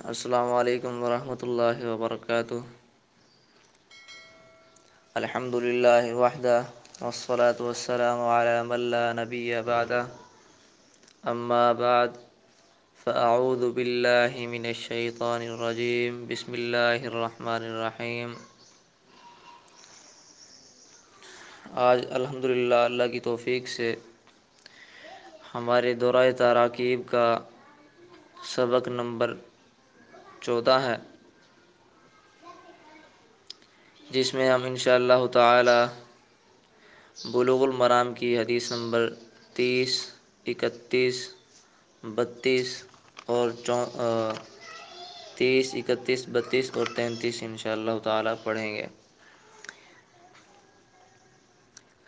السلام علیکم ورحمۃ اللہ وبرکاتہ۔ الحمد للہ وحدہ والصلاة والسلام علی من لا نبی بعدہ، اما بعد فاعوذ باللہ من الشیطان الرجیم، بسم اللہ الرحمن الرحیم۔ آج الحمدللہ اللہ کی توفیق سے ہمارے دورہ تراکیب کا سبق نمبر 14 ہے، جس میں ہم انشاءاللہ تعالی بلوغ المرام کی حدیث نمبر 30، 31، 32 اور 30، 31، 32 اور 33 انشاءاللہ تعالی پڑھیں گے۔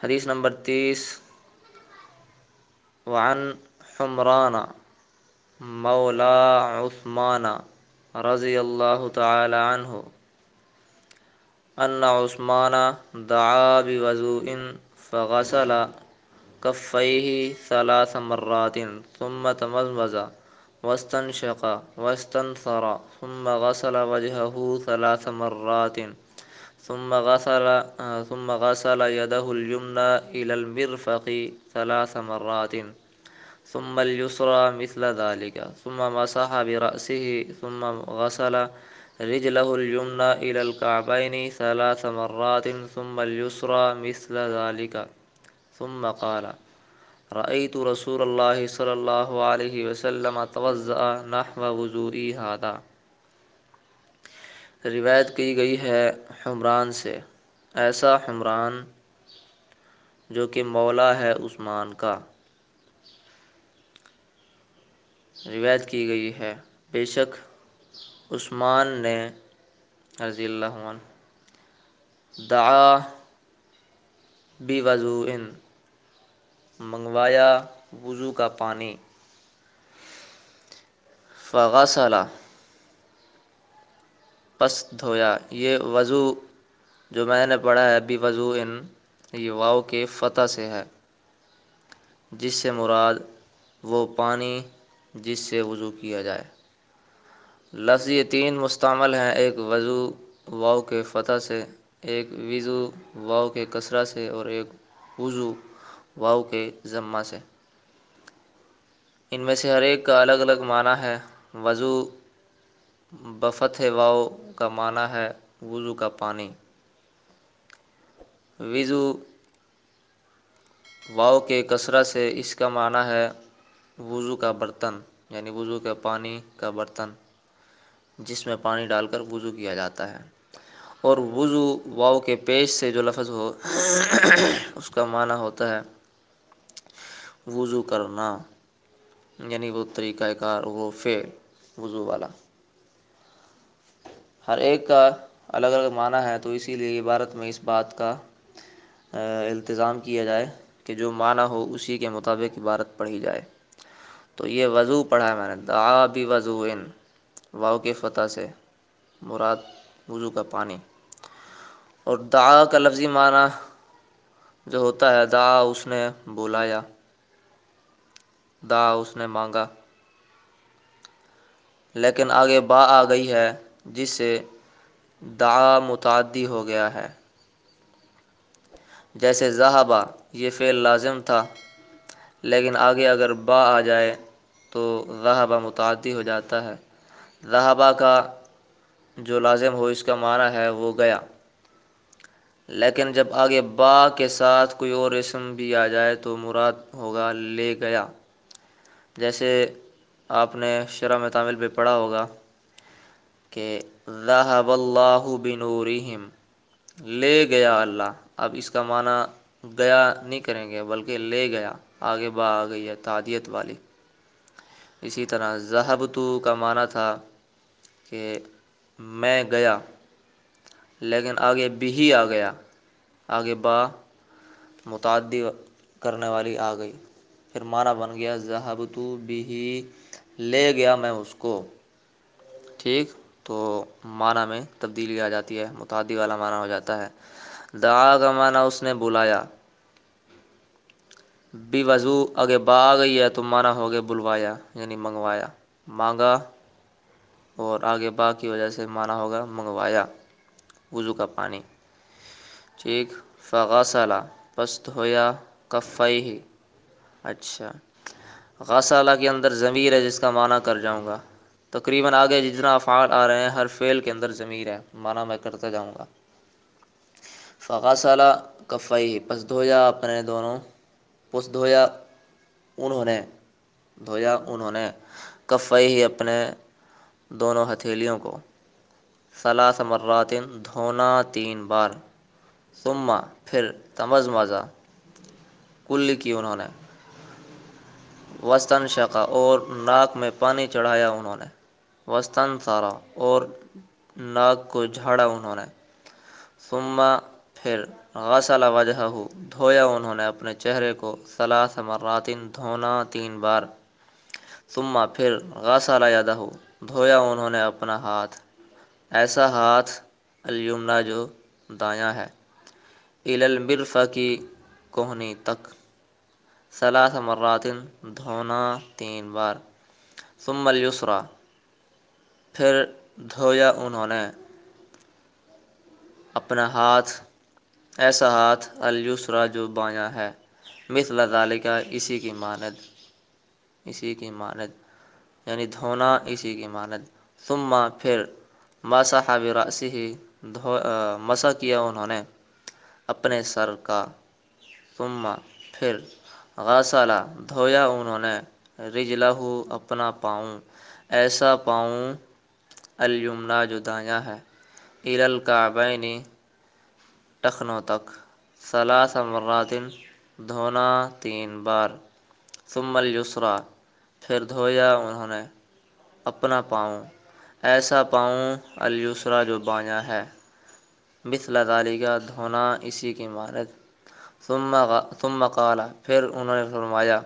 حدیث نمبر 30، وعن حمران مولا عثمان رضی اللہ تعالی عنہ ان عثمان دعا بوضوء فغسل کفیہ 3 مرات ثم تمضمض واستنشق واستنثر ثم غسل وجهه 3 مرات ثم غسل يده اليمنى إلى المرفق 3 مرات ثم اليسرى مثل ذلك ثم مسح برأسه ثم غسل رجله اليمنى إلى الكعبين 3 مرات ثم اليسرى مثل ذلك ثم قال رأيت رسول الله صلى الله عليه وسلم توضأ نحو وضوئي هذا۔ روایت کی گئی ہے حمران سے، ایسا حمران جو کہ مولا ہے عثمان کا، روایت کی گئی ہے بے شک عثمان نے رضی اللہ عنہ دعا بوضوء منگوایا وضو کا پانی، فغسل پس دھویا۔ یہ وضو جو میں نے پڑھا ہے بوضوء، یہ واو کے فتح سے ہے، جس سے مراد وہ پانی جس سے وضو کیا جائے۔ لفظ یہ 3 مستعمل ہیں، ایک وضو واو کے فتح سے، ایک وضو واو کے کسرہ سے، اور ایک وضو واو کے ضمہ سے۔ ان میں سے ہر ایک کا الگ الگ معنی ہے۔ وضو بفتح واو کا معنی ہے وضو کا پانی، وضو واو کے کسرہ سے اس کا معنی ہے وضو کا برتن، یعنی وضو کے پانی کا برتن جس میں پانی ڈال کر وضو کیا جاتا ہے۔ اور وضو واو کے پیش سے جو لفظ ہو اس کا معنی ہوتا ہے وضو کرنا، یعنی وہ طریقہ کار، وہ فعل وضو والا۔ ہر ایک کا الگ الگ معنی ہے، تو اسی لیے عبارت میں اس بات کا التزام کیا جائے کہ جو معنی ہو اسی کے مطابق عبارت پڑھی جائے۔ تو یہ وضو پڑھا ہے میں نے، دعا بوضوء واو کے فتح سے، مراد وضو کا پانی۔ اور دعا کا لفظی معنی جو ہوتا ہے دعا اس نے بلایا، دعا اس نے مانگا، لیکن آگے با آ گئی ہے جس سے دعا متعدی ہو گیا ہے۔ جیسے ذہبا یہ فعل لازم تھا، لیکن آگے اگر با آ جائے تو ذہبا متعدی ہو جاتا ہے۔ ذہبا کا جو لازم ہو اس کا معنی ہے وہ گیا، لیکن جب آگے با کے ساتھ کوئی اور اسم بھی آ جائے تو مراد ہوگا لے گیا۔ جیسے آپ نے شرح میں تعمیل پہ پڑھا ہوگا کہ ذہب اللہ بنورہم، لے گیا اللہ۔ اب اس کا معنی گیا نہیں کریں گے بلکہ لے گیا، آگے با آ گئی ہے تعدیت والی۔ اسی طرح ذہبت کا معنی تھا کہ میں گیا، لیکن آگے بھی آ گیا، آگے با متعدی کرنے والی آ گئی، پھر معنی بن گیا ذہبت بہ، لے گیا میں اس کو۔ ٹھیک، تو معنی میں تبدیلی آ جاتی ہے، متعدی والا معنی ہو جاتا ہے۔ دعا کا معنی اس نے بلایا، بوضو آگے با آ گئی ہے تو معنی ہو گیا بلوایا، یعنی منگوایا، مانگا اور آگے با کی وجہ سے معنی ہوگا منگوایا، وضو کا پانی، ٹھیک۔ فغسل پس دھویا، کفیہ، اچھا غسلہ کے اندر ضمیر ہے جس کا معنی کر جاؤں گا، تقریباً آگے جتنا افعال آ رہے ہیں ہر فعل کے اندر ضمیر ہے، معنی میں کرتا جاؤں گا۔ فغسل کفیہ پس دھویا اپنے دونوں، پس دھویا انہوں نے، دھویا انہوں نے، کفیہ اپنے دونوں ہتھیلیوں کو، ثلاث مرات دھونا 3 بار، ثم پھر تمزمزہ کلی کی انہوں نے، واستنشق اور ناک میں پانی چڑھایا انہوں نے، واستنثر اور ناک کو جھاڑا انہوں نے، ثم پھر غسل وجہہ دھویا انہوں نے اپنے چہرے کو، ثلاث مرات دھونا 3 بار، ثم پھر غسل یدہ دھویا انہوں نے اپنا ہاتھ، ایسا ہاتھ الیمنا جو دایاں ہے، الی المرفق کوہنی تک، ثلاث مرات دھونا 3 بار، ثم الیسری پھر دھویا انہوں نے اپنا ہاتھ، ایسا ہاتھ الیسری جو بایاں ہے، مثل ذالک اسی کی مانند، اسی کی مانند، یعنی دھونا اسی کی مانند، ثم پھر مسح برأسہ مسح کیا انہوں نے اپنے سر کا، ثم پھر غسل دھویا انہوں نے رجلہ اپنا پاؤں، ایسا پاؤں الیمنا جو دایاں ہے، الی الکعبین ٹخنوں تک، ثلاث مرات دھونا 3 بار، ثم الیسری پھر دھویا انہوں نے اپنا پاؤں، ایسا پاؤں الیسری جو بایاں ہے، مثل ذالک دھونا اسی کی مانند، ثم قال پھر انہوں نے فرمایا،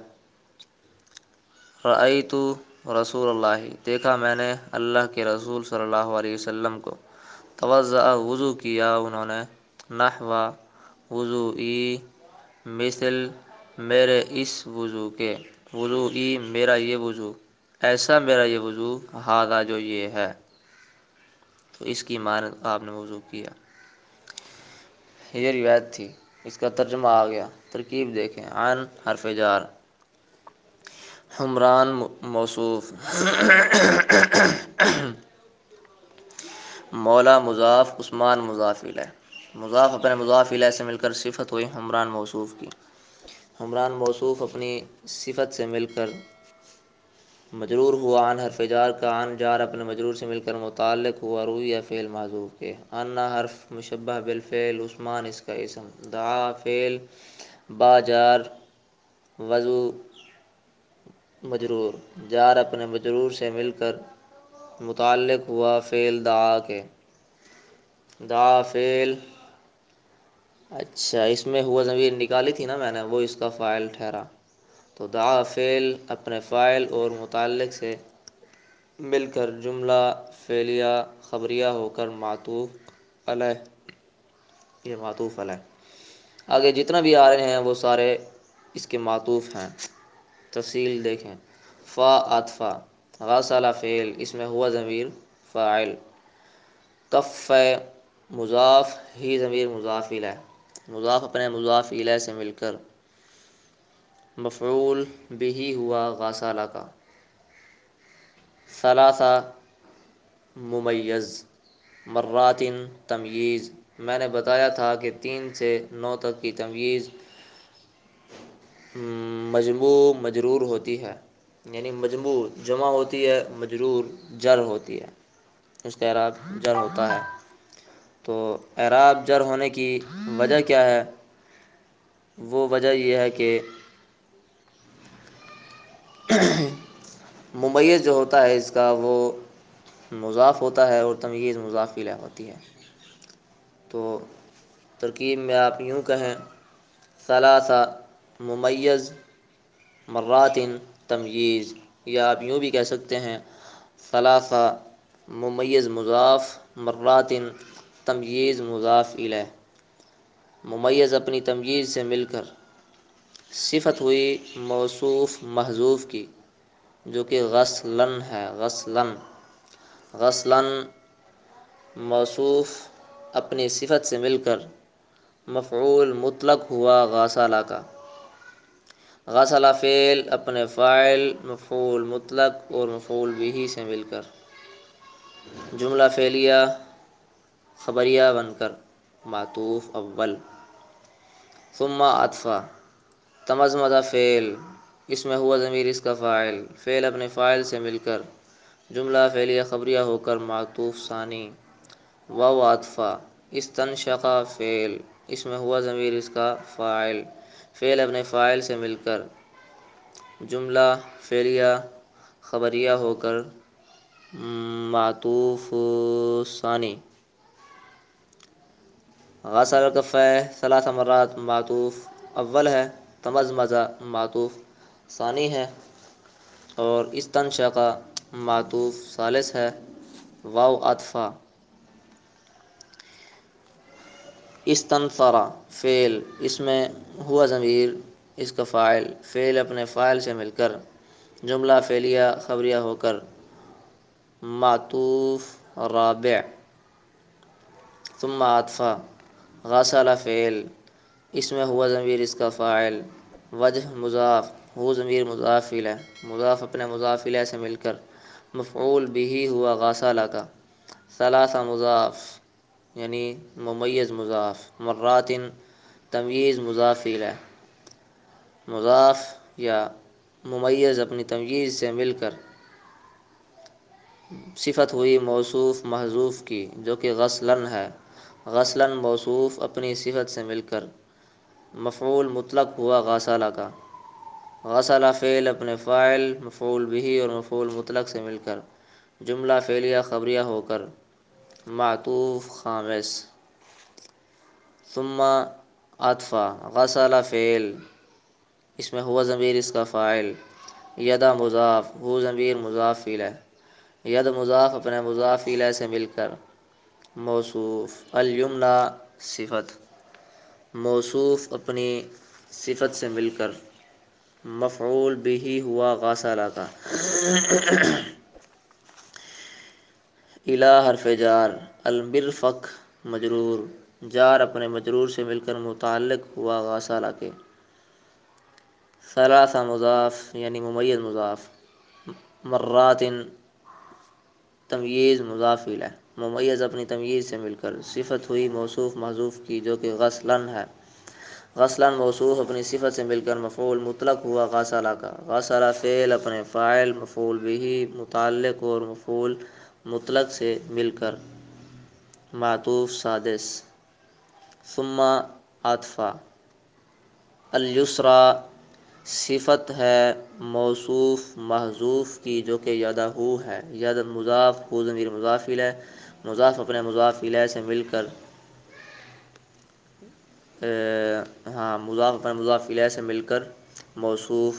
رأیت رسول اللہ دیکھا میں نے اللہ کے رسول صلی اللہ علیہ وسلم کو، توضأ وضو کیا انہوں نے، نحو وضوئی مثل میرے اس وضو کے، وضوئی میرا یہ وضو، ایسا میرا یہ وضو، ھذا جو یہ ہے، تو اس کی مانند آپ نے وضو کیا۔ یہ روایت تھی، اس کا ترجمہ آ گیا، ترکیب دیکھیں، عن حرف جار، حمران موصوف، مولا مضاف، عثمان مضاف الیہ، مضاف اپنے مضاف الیہ سے مل کر صفت ہوئی حمران موصوف کی، حمران موصوف اپنی صفت سے مل کر مجرور ہوا، عن حرف جار کا، عن جار اپنے مجرور سے مل کر متعلق ہوا، روی یا فعل محذوف کے، ان حرف مشبہ بالفعل، عثمان اس کا اسم، دعا فعل، با جار، وضو مجرور، جار اپنے مجرور سے مل کر متعلق ہوا فعل دعا کے، دعا فعل، اچھا اس میں ہوا ضمیر نکالی تھی نا میں نے، وہ اس کا فاعل ٹھہرا، تو دعا فعل اپنے فاعل اور متعلق سے مل کر جملہ فعلیہ خبریہ ہو کر معطوف علیہ، یہ معطوف علیہ، آگے جتنا بھی آ رہے ہیں وہ سارے اس کے معطوف ہیں، تفصیل دیکھیں، فا عطفہ، غسل فعل، اس میں ہوا ضمیر فاعل، کف مضاف، ہی ضمیر مضاف الیہ، مضاف اپنے مضاف الیہ سے مل کر مفعول بہ ہوا غسل کا، ثلاثہ ممیز، مرات تمییز، میں نے بتایا تھا کہ 3 سے 9 تک کی تمییز مجموع مجرور ہوتی ہے، یعنی مجموع جمع ہوتی ہے، مجرور جر ہوتی ہے، اس کا اعراب جر ہوتا ہے، تو اعراب جر ہونے کی وجہ کیا ہے؟ وہ وجہ یہ ہے کہ ممیز جو ہوتا ہے اس کا وہ مضاف ہوتا ہے اور تمییز مضاف الیہ ہوتی ہے، تو ترکیب میں آپ یوں کہیں، ثلاثہ ممیز مرات تمییز، یا آپ یوں بھی کہہ سکتے ہیں ثلاثہ ممیز مضاف مرات تمییز مضاف الیہ، ممیز اپنی تمییز سے مل کر صفت ہوئی موصوف محذوف کی جو کہ غسلاً ہے، غسلاً، غسلاً موصوف اپنی صفت سے مل کر مفعول مطلق ہوا غسالہ کا۔ غسل فعل اپنے فاعل مفعول مطلق اور مفعول بہ سے مل کر جملہ فعلیہ خبریہ بن کر معطوف اول۔ ثم عطفہ تمزمزہ فعل اس میں ہوا ضمیر اس کا فاعل، فعل اپنے فاعل سے مل کر جملہ فعلیہ خبریہ ہو کر معطوف ثانی۔ واو عطفہ استنشق فعل اس میں ہوا ضمیر اس کا فاعل، فعل اپنے فاعل سے مل کر جملہ فعلیہ خبریہ ہو کر معطوف ثانی۔ غسل کفہ ثلاث مرات معطوف اول ہے، تمزمزہ معطوف ثانی ہے، اور استنشق معطوف ثالث ہے۔ واو عطفہ استنثر فعل اس میں ہوا ضمیر اس کا فاعل، فعل اپنے فاعل سے مل کر جملہ فعلیہ خبریہ ہو کر معطوف رابع۔ ثم عطفہ غسل فعل اس میں ہوا ضمیر اس کا فاعل، وجہ مضاف ہو ضمیر مضاف الیہ، مضاف اپنے مضاف الیہ سے مل کر مفعول بہ ہوا غسلہ کا۔ ثلاث مضاف یعنی ممیز مضاف، مرات تمییز مضاف الیہ، مضاف یا ممیز اپنی تمییز سے مل کر صفت ہوئی موصوف محذوف کی جو کہ غسلاً ہے۔ غسلاً موصوف اپنی صفت سے مل کر مفعول مطلق ہوا غسلہ کا۔ غسل فعل اپنے فاعل مفعول بہ اور مفعول مطلق سے مل کر جملہ فعلیہ خبریہ ہو کر معطوف خامس۔ ثم عطفہ غسل فعل اس میں ہوا ضمیر اس کا فاعل، ید مضاف ہو ضمیر مضاف الیہ، ید مضاف اپنے مضاف الیہ سے مل کر موصوف، الیمنی صفت، موصوف اپنی صفت سے مل کر مفعول بہ ہوا غسلہ کا۔ الی حرف جار، المرفق مجرور، جار اپنے مجرور سے مل کر متعلق ہوا غسلہ کے۔ ثلاث مضاف یعنی ممیز مضاف، مرات تمییز مضاف الیہ، ممیز اپنی تمییز سے مل کر صفت ہوئی موصوف محذوف کی جو کہ غسلاً ہے۔ غسلاً موصوف اپنی صفت سے مل کر مفعول مطلق ہوا غسلہ کا۔ غسل فعل اپنے فاعل مفعول بہ متعلق اور مفعول مطلق سے مل کر معطوف سادس۔ ثم عطفہ الیسریٰ صفت ہے موصوف محذوف کی جو کہ یدہ ہے، ید مضاف ہو ضمیر مضاف الیہ، مضاف اپنے مضاف الیہ سے مل کر مضاف اپنے مضاف الیہ سے مل کر موصوف،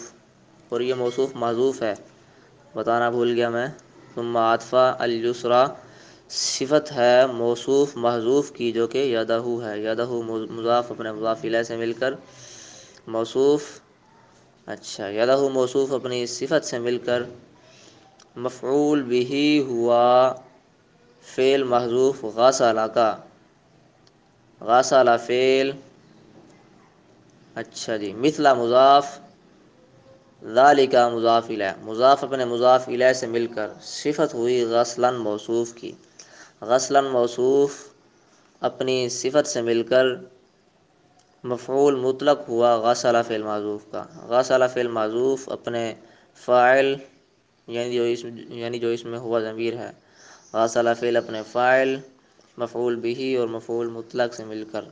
اور یہ موصوف محذوف ہے بتانا بھول گیا میں۔ ثم عطفہ الیسریٰ صفت ہے موصوف محذوف کی جو کہ یدہ ہے، یدہ مضاف اپنے مضاف الیہ سے مل کر موصوف، یدہ موصوف اپنی صفت سے مل کر مفعول بہ ہوا فعل محذوف غسلہ کا۔ غسل فعل مثل مضاف ذالک مضاف الیہ، مضاف اپنے مضاف الیہ سے مل کر صفت ہوئی غسلاً موصوف کی۔ غسلاً موصوف اپنی صفت سے مل کر مفعول مطلق ہوا غسل فعل محذوف کا۔ غسل فعل محذوف اپنے فاعل یعنی جو اس میں ہوا ضمیر ہے، غسل فعل اپنے فاعل مفعول بہ اور مفعول مطلق سے مل کر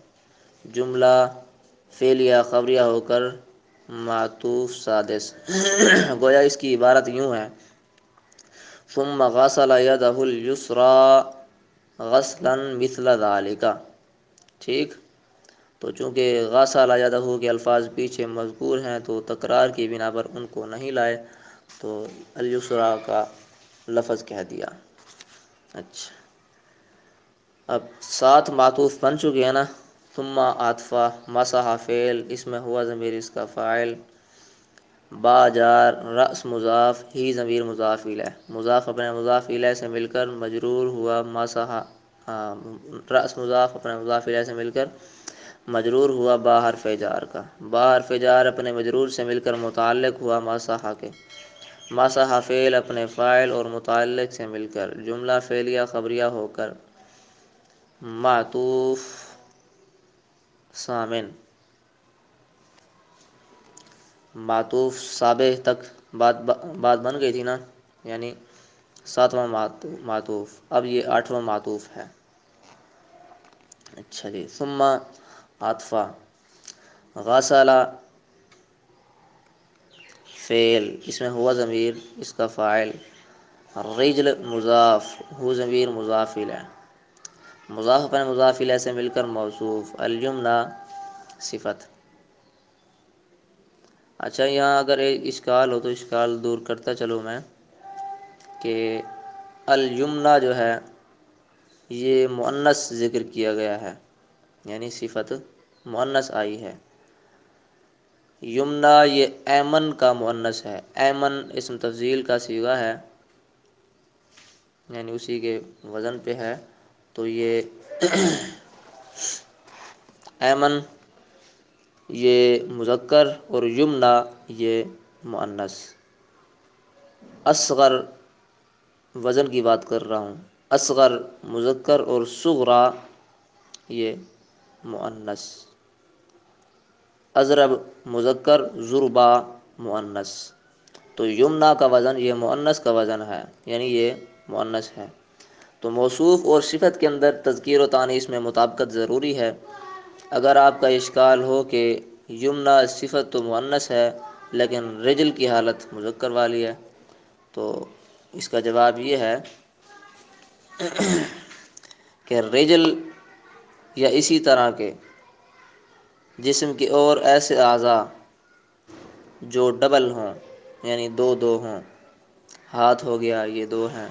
جملہ فعلیہ خبریہ ہو کر معطوف سادس۔ گویا اس کی عبارت یوں ہے، ثم غسل یدہ الیسریٰ غسلا مثل ذلک۔ ٹھیک، تو چونکہ غسل یدہ کے الفاظ پیچھے مذکور ہیں تو تکرار کی بنا پر ان کو نہیں لائے تو الیسریٰ کا لفظ کہہ دیا۔ اچھا، اب 7 معطوف بن چکے ہیں نا۔ ثم عطفہ مسح فعل اس میں ہوا ضمیر اس کا فاعل، با جار، رأس مضاف، ہی ضمیر مضاف الیہ، مضاف اپنے مضاف الیہ سے مل کر مجرور ہوا مسح، رأس مضاف اپنے مضاف الیہ سے مل کر مجرور ہوا با حرف جار کا، با حرف جار اپنے مجرور سے مل کر متعلق ہوا مسح کے، مسح فعل اپنے فاعل اور متعلق سے مل کر جملہ فعلیہ خبریہ ہو کر معطوف ثامن، معطوف سابع تک بات بن گئی تھی نا، یعنی ساتواں معطوف، اب یہ آٹھواں معطوف ہے۔ اچھا جی، ثم عطفہ، غسل فعل، اس میں ہوا ضمیر اس کا فاعل، الرجل مضاف، ہو ضمیر مضاف الیہ، مضاف اپنے مضاف الیہ سے مل کر موصوف، الیمنی صفت۔ اچھا، یہاں اگر ایک اشکال ہو تو اشکال دور کرتا چلوں میں، کہ الیمنی جو ہے یہ مؤنث ذکر کیا گیا ہے، یعنی صفت مؤنث آئی ہے۔ یمنا یہ ایمن کا مؤنث ہے، ایمن اسم تفضیل کا صیغہ ہے، یعنی اسی کے وزن پہ ہے، تو یہ ایمن یہ مذکر اور یمنا یہ مؤنث۔ اصغر وزن کی بات کر رہا ہوں، اصغر مذکر اور صغریٰ یہ مؤنث، اضرب مذکر، ضربا مؤنث، تو یمنا کا وزن یہ مؤنث کا وزن ہے، یعنی یہ مؤنث ہے۔ تو موصوف اور صفت کے اندر تذکیر و تانیث میں مطابقت ضروری ہے۔ اگر آپ کا اشکال ہو کہ یمنا صفت تو مؤنث ہے لیکن رجل کی حالت مذکر والی ہے، تو اس کا جواب یہ ہے کہ رجل یا اسی طرح کے جسم کے اور ایسے اعضاء جو ڈبل ہوں، یعنی دو دو ہوں، ہاتھ ہو گیا یہ دو ہیں،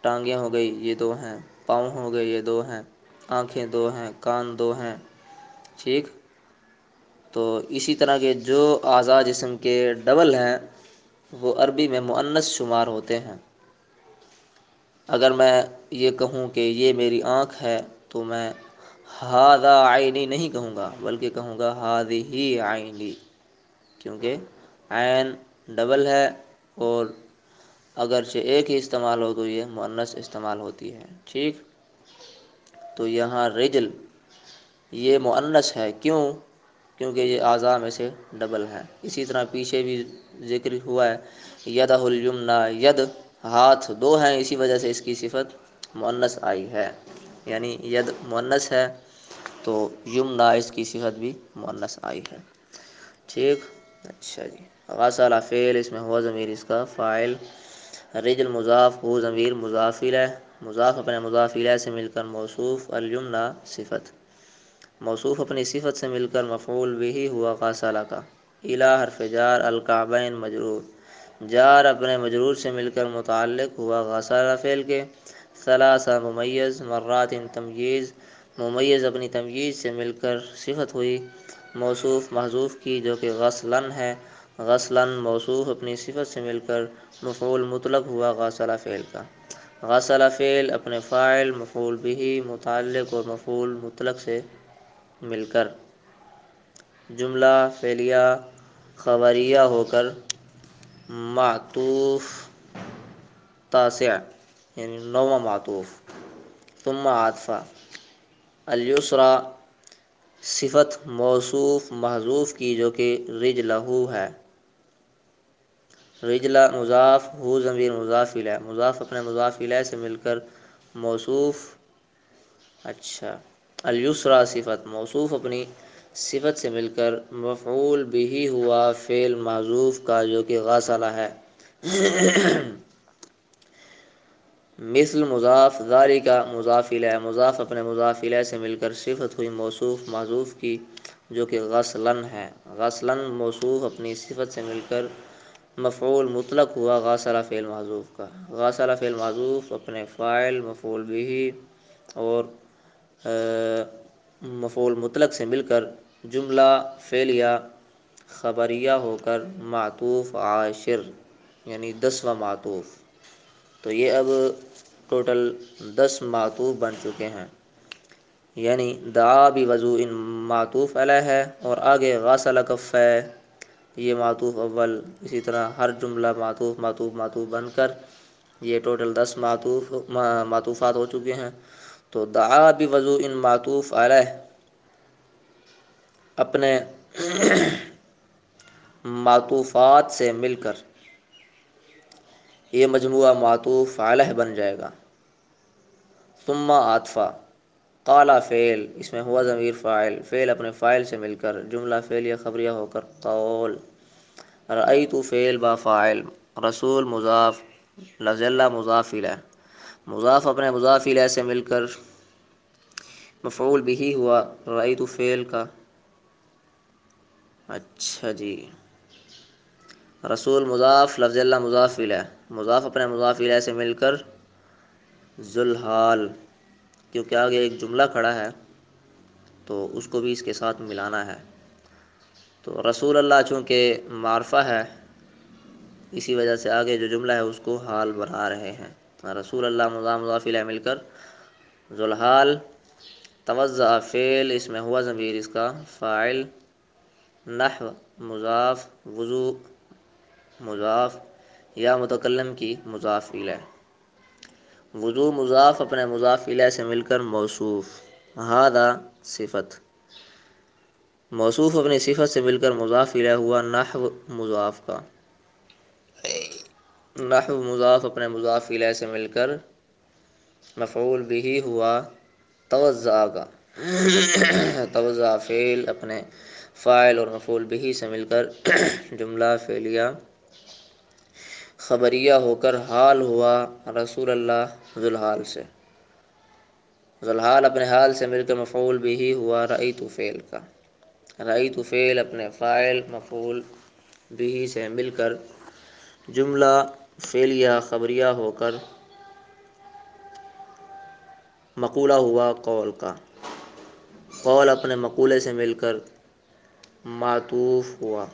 ٹانگیں ہو گئی یہ دو ہیں، پاؤں ہو گئے یہ دو ہیں، آنکھیں دو ہیں، کان دو ہیں، ٹھیک۔ تو اسی طرح کے جو اعضاء جسم کے ڈبل ہیں وہ عربی میں مؤنث شمار ہوتے ہیں۔ اگر میں یہ کہوں کہ یہ میری آنکھ ہے تو میں ھذا عینی نہیں کہوں گا، بلکہ کہوں گا ھذہ عینی، کیونکہ عین ڈبل ہے اور اگرچہ ایک ہی استعمال ہو تو یہ مؤنث استعمال ہوتی ہے، ٹھیک۔ تو یہاں رجل یہ مؤنث ہے، کیوں؟ کیونکہ یہ اعضاء میں سے ڈبل ہے۔ اسی طرح پیچھے بھی ذکر ہوا ہے یدہ الیمنی، ید ہاتھ دو ہیں، اسی وجہ سے اس کی صفت مؤنث آئی ہے، یعنی ید مؤنث ہے تو یمنی اس کی صفت بھی مؤنث آئی ہے، ٹھیک۔ اچھا جی، غسل فعل، اس میں ہوا ضمیر اس کا فاعل، رجل مضاف، ہو ضمیر مضاف الیہ، مضاف اپنے مضاف الیہ سے مل کر موصوف، الیمنی صفت، موصوف اپنی صفت سے مل کر مفعول بہ ہوا غسل کا، الی حرف جار، الکعبین مجرور، جار اپنے مجرور سے مل کر متعلق ہوا غسل فعل کے، ثلاث ممیز، مرات تمییز، ممیز اپنی تمییز سے مل کر صفت ہوئی موصوف محذوف کی جو کہ غسلاً ہے، غسلاً موصوف اپنی صفت سے مل کر مفعول مطلق ہوا غسل فعل کا، غسل فعل اپنے فاعل، مفعول بہ، متعلق اور مفعول مطلق سے مل کر جملہ فعلیہ خبریہ ہو کر معطوف تاسع، یعنی نواں معطوف، ثم عطفہ، الیسریٰ صفت موصوف محذوف کی جو کہ رجلہ ہے، رجلہ مضاف، ہو ضمیر مضاف الیہ، مضاف اپنے مضاف الیہ سے مل کر موصوف، اچھا، الیسریٰ صفت موصوف اپنی صفت سے مل کر مفعول بہ ہوا فعل محذوف کا جو کہ غسل ہے، مثل مضاف، ذالک مضاف الیہ، مضاف اپنے مضاف الیہ سے مل کر صفت ہوئی موصوف محذوف کی جو کہ غسلاً ہے، غسلاً موصوف اپنی صفت سے مل کر مفعول مطلق ہوا غسل فعل محذوف کا، غسل فعل محذوف اپنے فاعل، مفعول بہ اور مفعول مطلق سے مل کر جملہ فعلیہ خبریہ ہو کر معطوف عاشر یعنی 10واں معطوف. تو یہ اب ٹوٹل 10 معطوف بن چکے ہیں. یعنی دعا بوضوء معطوف علیہ ہے اور آگے غسل کفہ یہ معطوف اول. اسی طرح ہر جملہ معطوف معطوف معطوف بن کر یہ ٹوٹل 10 معطوفات ہو چکے ہیں. تو دعا بوضوء معطوف علیہ اپنے معطوفات سے مل کر یہ مجموعہ معطوف علیہ بن جائے گا. ثم عطفہ قال فعل اس میں ہوا ضمیر فاعل، فعل اپنے فاعل سے مل کر جملہ فعلیہ خبریہ ہو کر قول. رأیت فعل با فاعل، رسول مضاف، لفظ اللہ مضاف الیہ، مضاف اپنے مضاف الیہ سے مل کر مفعول بھی ہوا رأیت فعل کا. اچھا جی، رسول مضاف، لفظ اللہ مضاف الیہ، مضاف اپنے مضاف الیہ سے مل کر ذوالحال، کیونکہ آگے ایک جملہ کھڑا ہے تو اس کو بھی اس کے ساتھ ملانا ہے. تو رسول اللہ چونکہ معرفہ ہے اسی وجہ سے آگے جو جملہ ہے اس کو حال بنا رہے ہیں. رسول اللہ مضاف مضاف الیہ مل کر ذوالحال. توضأ فعل اس میں ہوا ضمیر اس کا فاعل، نحو مضاف، وضو مضاف یا متکلم کی مضاف الیہ. وضو مضاف اپنے مضاف الیہ سے مل کر موصوف. ھذا صفت، موصوف اپنی صفت سے مل کر مضاف الیہ ہوا نحو مضاف کا. نحو مضاف اپنے مضاف الیہ سے مل کر مفعول بھی ہوا توضأ کا. توضأ فعل اپنے فاعل اور مفعول بھی سے مل کر جملہ فعلیہ خبریہ ہو کر حال ہوا رسول اللہ ذوالحال سے. ذوالحال اپنے حال سے مل کر مفعول بھی ہوا رأیت فعل کا. رأیت فعل اپنے فاعل مفعول بھی سے مل کر جملہ فعلیہ خبریہ ہو کر مقولہ ہوا قول کا. قول اپنے مقولے سے مل کر معطوف ہوا.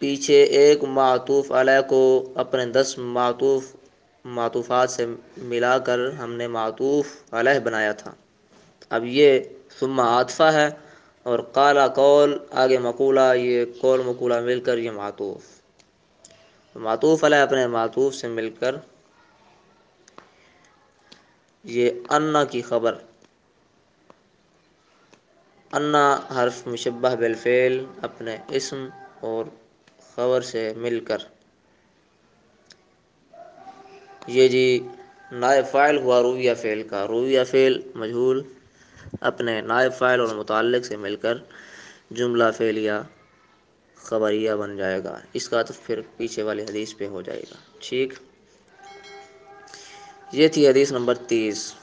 پیچھے ایک معطوف علیہ کو اپنے 10 معطوفات سے ملا کر ہم نے معطوف علیہ بنایا تھا. اب یہ ثم عاطفہ ہے اور قال قول آگے مقولہ، یہ قول مقولہ مل کر یہ معطوف. معطوف علیہ اپنے معطوف سے مل کر یہ انا کی خبر، انا حرف مشبہ بالفعل اپنے اسم اور خبر سے مل کر یہ جی نائب فاعل ہوا رویہ فعل کا. رویہ فعل مجہول اپنے نائب فاعل اور متعلق سے مل کر جملہ فعلیہ خبریہ بن جائے گا. اس کا تو پھر پیچھے والی حدیث پہ ہو جائے گا. ٹھیک، یہ تھی حدیث نمبر 30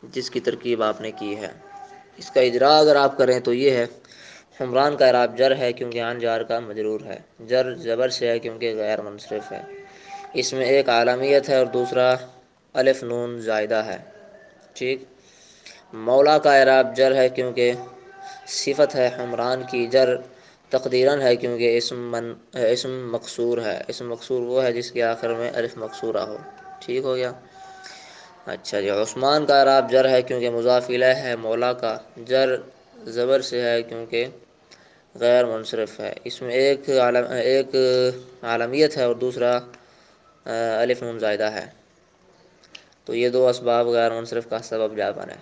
جس کی ترکیب آپ نے کی ہے. اس کا اجراء اگر آپ کریں تو یہ ہے: حمران کا اعراب جر ہے کیونکہ عن جار کا مجرور ہے، جر زبر سے ہے کیونکہ غیر منصرف ہے، اس میں ایک عالمیت ہے اور دوسرا الف نون زائدہ ہے. ٹھیک، مولا کا اعراب جر ہے کیونکہ صفت ہے حمران کی، جر تقدیراً ہے کیونکہ اسم مقصور ہے. اسم مقصور وہ ہے جس کے آخر میں الف مقصورہ ہو. ٹھیک ہو گیا. اچھا جی، عثمان کا اعراب جر ہے کیونکہ مضاف الیہ ہے. مولا کا جر زبر سے ہے کیونکہ غیر منصرف ہے، اس میں ایک عالمیت ہے اور دوسرا الف نون زائدہ ہے. تو یہ دو اسباب غیر منصرف کا سبب جا بنے.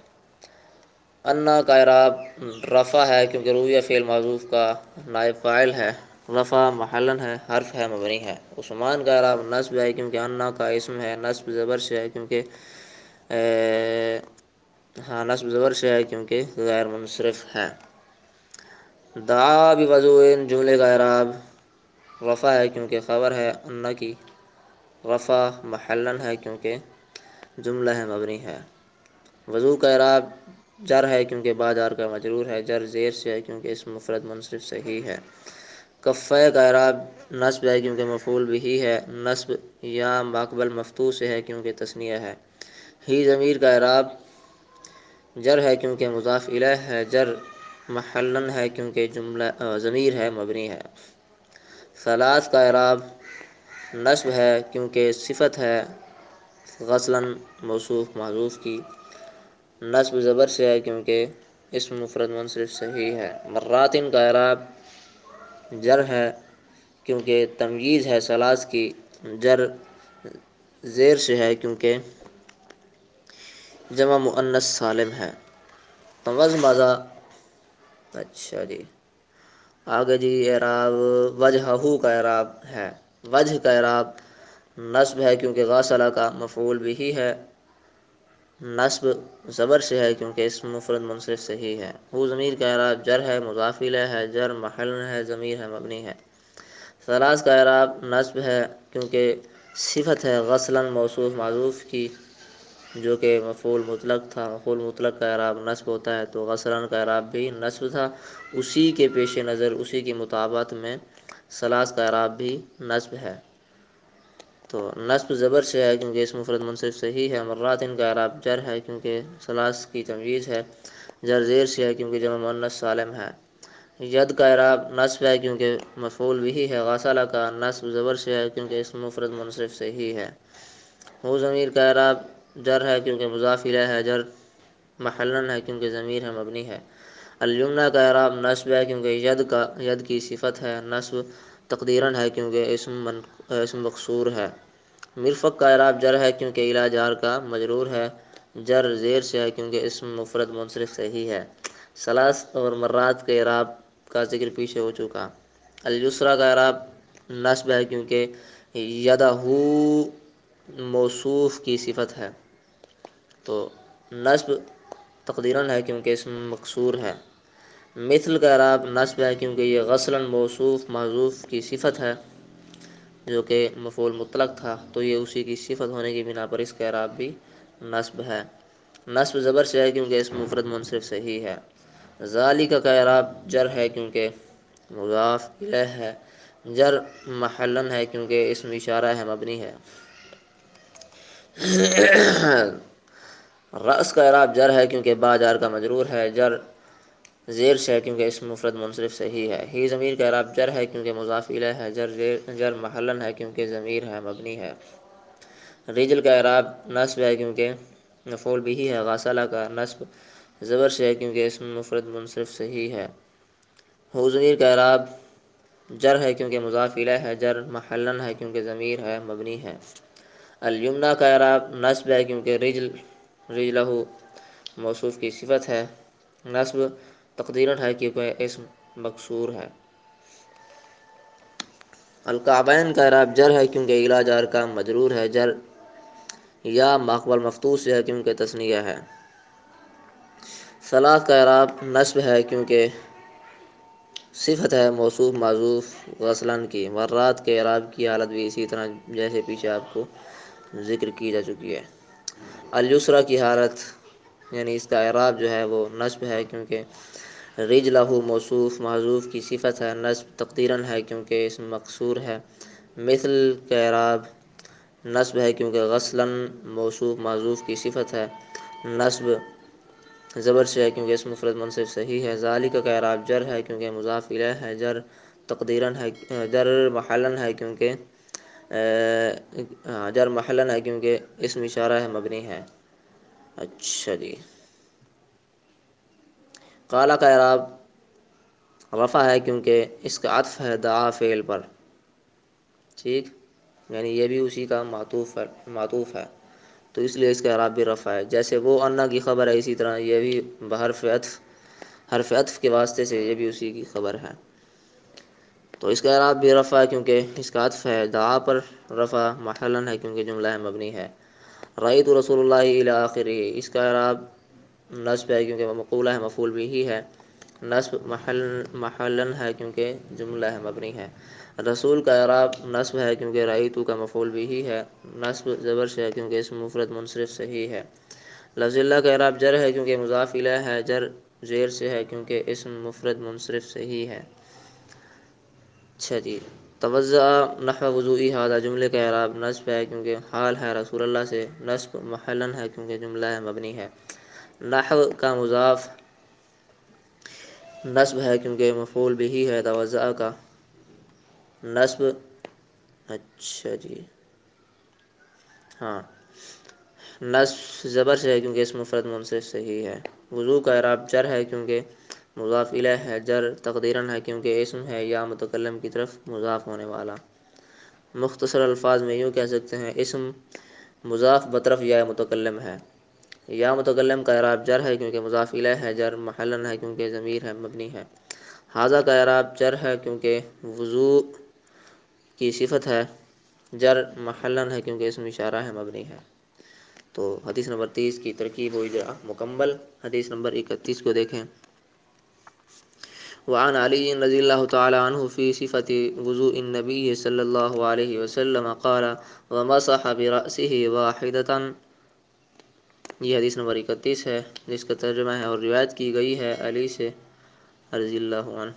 انا کا اعراب رفع ہے کیونکہ رویہ فعل معذوف کا نائب فاعل ہے، رفع محلاً ہے، حرف ہے، مبنی ہے. عثمان کا اعراب نصب ہے کیونکہ انا کا اسم ہے، نصب زبر سے ہے کیونکہ نصب زبر سے ہے کیونکہ غیر منصرف ہے. دعا بوضوء جملے کا اعراب رفع ہے کیونکہ خبر ہے انا کی، رفع محلاً ہے کیونکہ جملہ ہے، مبنی ہے. وضو کا اعراب جر ہے کیونکہ با جار کا مجرور ہے، جر زیر سے ہے کیونکہ اسم مفرد منصرف صحیح ہے. کفہ کا اعراب نصب ہے کیونکہ مفعول بھی ہے، نصب یا ماقبل مفتوح سے ہے کیونکہ تثنیہ ہے. ہی ضمیر کا اعراب جر ہے کیونکہ مضاف الیہ ہے، جر محلن ہے کیونکہ جملہ ضمیر ہے مبنی ہے۔ ثلاث کا اعراب نصب ہے کیونکہ صفت ہے غسلاً موصوف محذوف کی، نصب زبر سے ہے کیونکہ اسم مفرد منصرف صحیح ہے۔ مراتن کا اعراب جر ہے کیونکہ تمییز ہے ثلاث کی، جر زیر سے ہے کیونکہ جمع مؤنث سالم ہے۔ تمزمزہ، اچھا جی آگے جی اعراب وجہہ کا اعراب ہے۔ وجہ کا اعراب نصب ہے کیونکہ غسلہ کا مفعول بھی ہے، نصب زبر سے ہے کیونکہ اسم مفرد منصرف صحیح ہے۔ ہو ضمیر کا اعراب جر ہے مضاف الیہ ہے، جر محل ہے ضمیر ہے مبنی ہے۔ ثلاث کا اعراب نصب ہے کیونکہ صفت ہے غسلاً موصوف معذوف کی، جو کہ مفعول مطلق تھا۔ مفعول مطلق کا اعراب نصب ہوتا ہے تو غسلاً کا اعراب بھی نصب تھا، اسی کے پیش نظر اسی کی مطابقت میں ثلاث کا اعراب بھی نصب ہے، تو نصب زبر سے ہے کیونکہ اسم مفرد منصرف صحیح ہے۔ مراتن کا اعراب جر ہے کیونکہ ثلاث کی تمییز ہے، جر زیر سے ہے کیونکہ جمع مؤنث سالم ہے۔ ید کا اعراب نصب ہے کیونکہ مفعول بھی ہے، غسلہ کا نصب زبر سے ہے کیونکہ اسم مفرد منصرف صحیح ہے۔ ہو ضمیر کا اعراب جر ہے کیونکہ مضاف الیہ ہے، جر محلن ہے کیونکہ ضمیر ہے مبنی ہے۔ الیمنی کا اعراب نصب ہے کیونکہ ید کی صفت ہے، نصب تقدیراً ہے کیونکہ اسم مقصور ہے۔ مرفق کا اعراب جر ہے کیونکہ الی جار کا مجرور ہے، جر زیر سے ہے کیونکہ اسم مفرد منصرف صحیح ہے۔ ثلاث اور مرات کے اعراب کا ذکر پیچھے ہو چکا۔ الیسریٰ کا اعراب نصب ہے کیونکہ یدہ موصوف کی صفت ہے، تو نصب تقدیراً ہے کیونکہ اسم مقصور ہے۔ مثل کا اعراب نصب ہے کیونکہ یہ غسلاً موصوف محذوف کی صفت ہے، جو کہ مفعول مطلق تھا، تو یہ اسی کی صفت ہونے کی بنا پر اس کا اعراب بھی نصب ہے۔ نصب زبر سے ہے کیونکہ اسم مفرد منصرف صحیح ہے۔ ذالک کا اعراب جر ہے کیونکہ مضاف الیہ ہے، جر محلن ہے کیونکہ اسم اشارہ ہے مبنی ہے۔ رأس کا اعراب جر ہے کیونکہ با جار کا مجرور ہے، جر زیر سے ہے کیونکہ اسم مفرد منصرف صحیح ہے۔ ہی ضمیر کا اعراب جر ہے کیونکہ مضاف الیہ ہے، جر محلن ہے کیونکہ ضمیر ہے مبنی ہے۔ رجل کا اعراب نصب ہے کیونکہ مفعول بھی ہے، غسلہ کا نصب زبر سے ہے کیونکہ اسم مفرد منصرف صحیح ہے۔ ہو ضمیر کا اعراب جر ہے کیونکہ مضاف الیہ ہے، جر محلن ہے کیونکہ ضمیر ہے مبنی ہے۔ الیمنی کا اعراب نصب ہے کیونکہ رجلہ موصوف کی صفت ہے، نصب تقدیراً ہے کیونکہ اسم مکسور ہے۔ الکعبین کا اعراب جر ہے کیونکہ الی جار کا مجرور ہے، جر یا ماقبل مفتوح سے ہے کیونکہ تثنیہ ہے۔ ثلاث کا اعراب نصب ہے کیونکہ صفت ہے موصوف معذوف غسلاً کی۔ مرات کے اعراب کی حالت بھی اسی طرح جیسے پیچھے آپ کو ذکر کی جا چکی ہے۔ الیسریٰ کی حالت یعنی اس کا اعراب جو ہے وہ نصب ہے کیونکہ رجلہ موصوف معذوف کی صفت ہے، نصب تقدیراً ہے کیونکہ اسم مقصور ہے۔ مثل کا اعراب نصب ہے کیونکہ غسلاً موصوف معذوف کی صفت ہے، نصب زبر سے ہے کیونکہ اسم مفرد منصرف صحیح ہے۔ ذالک کا اعراب جر ہے کیونکہ مضاف الیہ ہے، جر تقدیراً ہے، جر محلن ہے کیونکہ اسم اشارہ ہے مبنی ہے۔ اچھا جی قال کا اعراب رفع ہے کیونکہ اس کا عطف ہے دعا فعل پر، ٹھیک، یعنی یہ بھی اسی کا معطوف ہے تو اس لیے اس کا اعراب بھی رفع ہے۔ جیسے وہ انا کی خبر ہے اسی طرح یہ بھی حرف عطف کے واسطے سے یہ بھی اسی کی خبر ہے، تو اس کا اعراب بھی رفع ہے کیونکہ اس کا عطف ہے دعا پر، رفع محلن ہے کیونکہ جملہ ہے مبنی ہے۔ رأیت رسول اللہ الی آخرہ، اس کا اعراب نصب ہے کیونکہ مقولہ ہے مفعول بھی ہے، نصب محلن ہے کیونکہ جملہ ہے مبنی ہے۔ رسول کا اعراب نصب ہے کیونکہ رأیت کا مفعول بھی ہے، نصب زبر سے ہے کیونکہ اسم مفرد منصرف صحیح ہے۔ لفظ اللہ کا اعراب جر ہے کیونکہ مضاف الیہ ہے، جر زیر سے ہے کیونکہ اسم مفرد منصرف صحیح ہے۔ اچھا جی توضع نحو وضوئی ھذا، جملے کا اعراب نصب ہے کیونکہ حال ہے رسول اللہ سے، نصب محلن ہے کیونکہ جملہ ہے مبنی ہے۔ نحو کا مضاف نصب ہے کیونکہ مفعول بھی ہے توزع کا نصب. اچھا جی ہاں نصب زبر سے ہے کیونکہ اسم مفرد منصرف سے ہی ہے. وضو کا اعراب جر ہے کیونکہ مضاف الیہ ہے. جر تقدیرا ہے کیونکہ اسم ہے یا متکلم کی طرف مضاف ہونے والا. مختصر الفاظ میں یوں کہہ سکتے ہیں اسم مضاف بطرف یا متکلم ہے. یا متکلم کا اعراب جر ہے کیونکہ مضاف الیہ ہے. جر محلا ہے کیونکہ ضمیر ہے مبنی ہے. ھذا کا اعراب جر ہے کیونکہ وضو کی صفت ہے. جر محلا ہے کیونکہ اسم اشارہ ہے مبنی ہے. تو حدیث نمبر 30 کی ترکیب ہوئی مکمل. حدیث نمبر 31 کو دیکھیں. وعن علی رضی اللہ تعالی عنہ فی صفت وضوء النبی صلی اللہ علیہ وسلم قال ومسح برأسه واحدة. یہ حدیث نمبر 31 ہے جس کا ترجمہ ہے اور روایت کی گئی ہے علی سے رضی اللہ عنہ.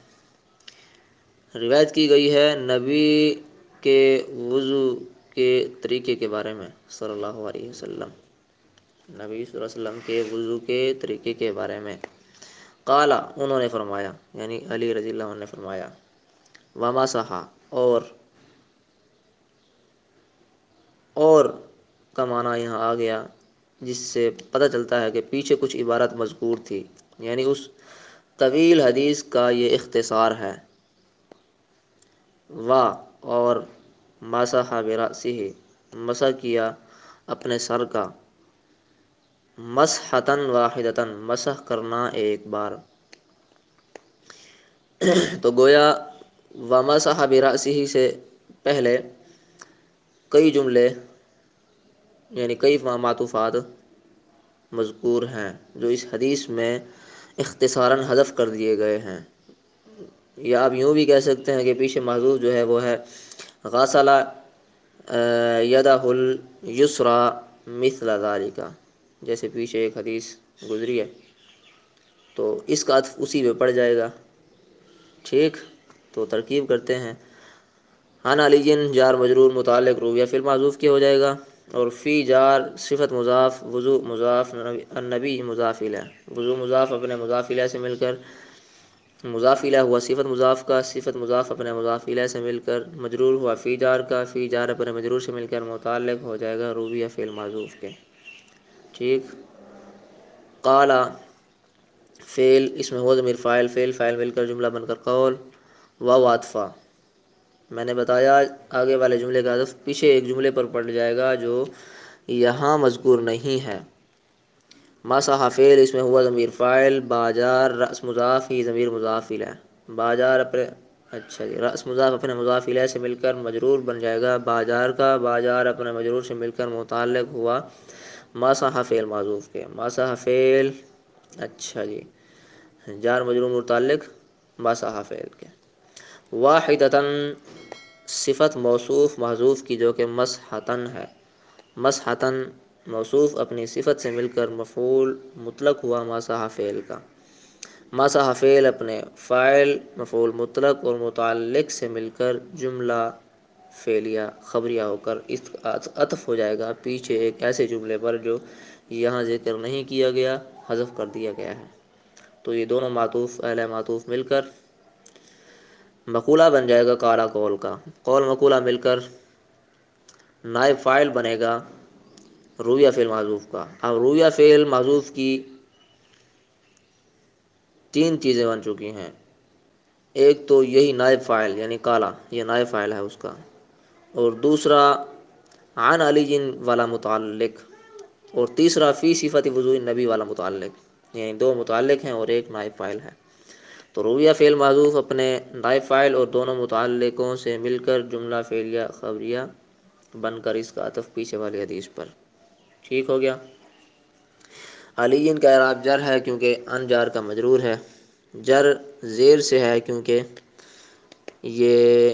روایت کی گئی ہے نبی کے وضو کے طریقے کے بارے میں صلی اللہ علیہ وسلم. نبی صلی اللہ علیہ وسلم کے وضو کے طریقے کے بارے میں. قال انہوں نے فرمایا یعنی علی رضی اللہ عنہ نے فرمایا ومسح اور کا معنی یہاں آ گیا جس سے پتہ چلتا ہے کہ پیچھے کچھ عبارت مذکور تھی یعنی اس طویل حدیث کا یہ اختصار ہے. اور مسح برأسہ مسح کیا اپنے سر کا. مسحۃ واحدۃ مسح کرنا ایک بار. تو گویا ومسح برأسہ سے پہلے کئی جملے یعنی کئی معطوفات مذکور ہیں جو اس حدیث میں اختصاراً حذف کر دیے گئے ہیں. یا آپ یوں بھی کہہ سکتے ہیں کہ پیچھے محذوف جو ہے وہ ہے غسل یدہ الیسریٰ مثل ذلک. جیسے پیچھے ایک حدیث گزری ہے تو اس کا عطف اسی پہ پڑ جائے گا. ٹھیک تو ترکیب کرتے ہیں. عن علی جار مجرور متعلق رویہ فی المحذوف کے ہو جائے گا اور فی جار صفت مضاف وضو مضاف النبی مضاف الیہ. وضو مضاف اپنے مضاف الیہ سے مل کر مضاف الیہ ہوا صفت مضاف کا. صفت مضاف اپنے مضاف الیہ سے مل کر مجرور ہوا فی جار کا. فی جار اپنے مجرور سے مل کر متعلق ہو جائے گا رویہ فی المحذوف کے. ٹھیک. قال فعل اس میں ہو ضمیر فاعل فعل فاعل مل کر جملہ بن کر قول واو عطفہ. میں نے بتایا آگے والے جملے کا عطف پیچھے ایک جملے پر پڑ جائے گا جو یہاں مذکور نہیں ہے. مسح فعل اس میں ہوا ضمیر فاعل باجار رأس مضاف ہی ضمیر مضاف الیہ. باجار اپنے اچھا جی رأس مضاف اپنے مضاف الیہ سے مل کر مجرور بن جائے گا باجار کا. باجار اپنے مجرور سے مل کر متعلق ہوا مسح فعل محذوف کے. مسح فعل اچھا جی جار مجرور متعلق مسح فعل کے. واحدۃ صفت موصوف محذوف کی جو کہ مسحۃ ہے. مسحۃ موصوف اپنی صفت سے مل کر مفعول مطلق ہوا مسح فعل کا. مسح فعل اپنے فاعل مفعول مطلق اور متعلق سے مل کر جملہ فعلیہ خبریہ ہو کر اس عطف ہو جائے گا پیچھے ایک ایسے جملے پر جو یہاں ذکر نہیں کیا گیا حذف کر دیا گیا ہے. تو یہ دونوں معطوف اہل معطوف مل کر مقولہ بن جائے گا قال قول کا. قول مقولہ مل کر نائب فاعل بنے گا رویہ فعل محذوف کا. اب رویہ فعل محذوف کی تین چیزیں بن چکی ہیں. ایک تو یہی نائب فاعل یعنی قال یہ نائب فاعل ہے اس کا. اور دوسرا عن علی والا متعلق. اور تیسرا فی صفت وضوء النبی والا متعلق. یعنی دو متعلق ہیں اور ایک نائب فاعل ہے. تو رویہ فعل محذوف اپنے نائب فاعل اور دونوں متعلقوں سے مل کر جملہ فعلیہ خبریہ بن کر اس کا عطف پیچھے والی حدیث پر. ٹھیک ہو گیا. علی کا اعراب جر ہے کیونکہ ان جار کا مجرور ہے. جر زیر سے ہے کیونکہ یہ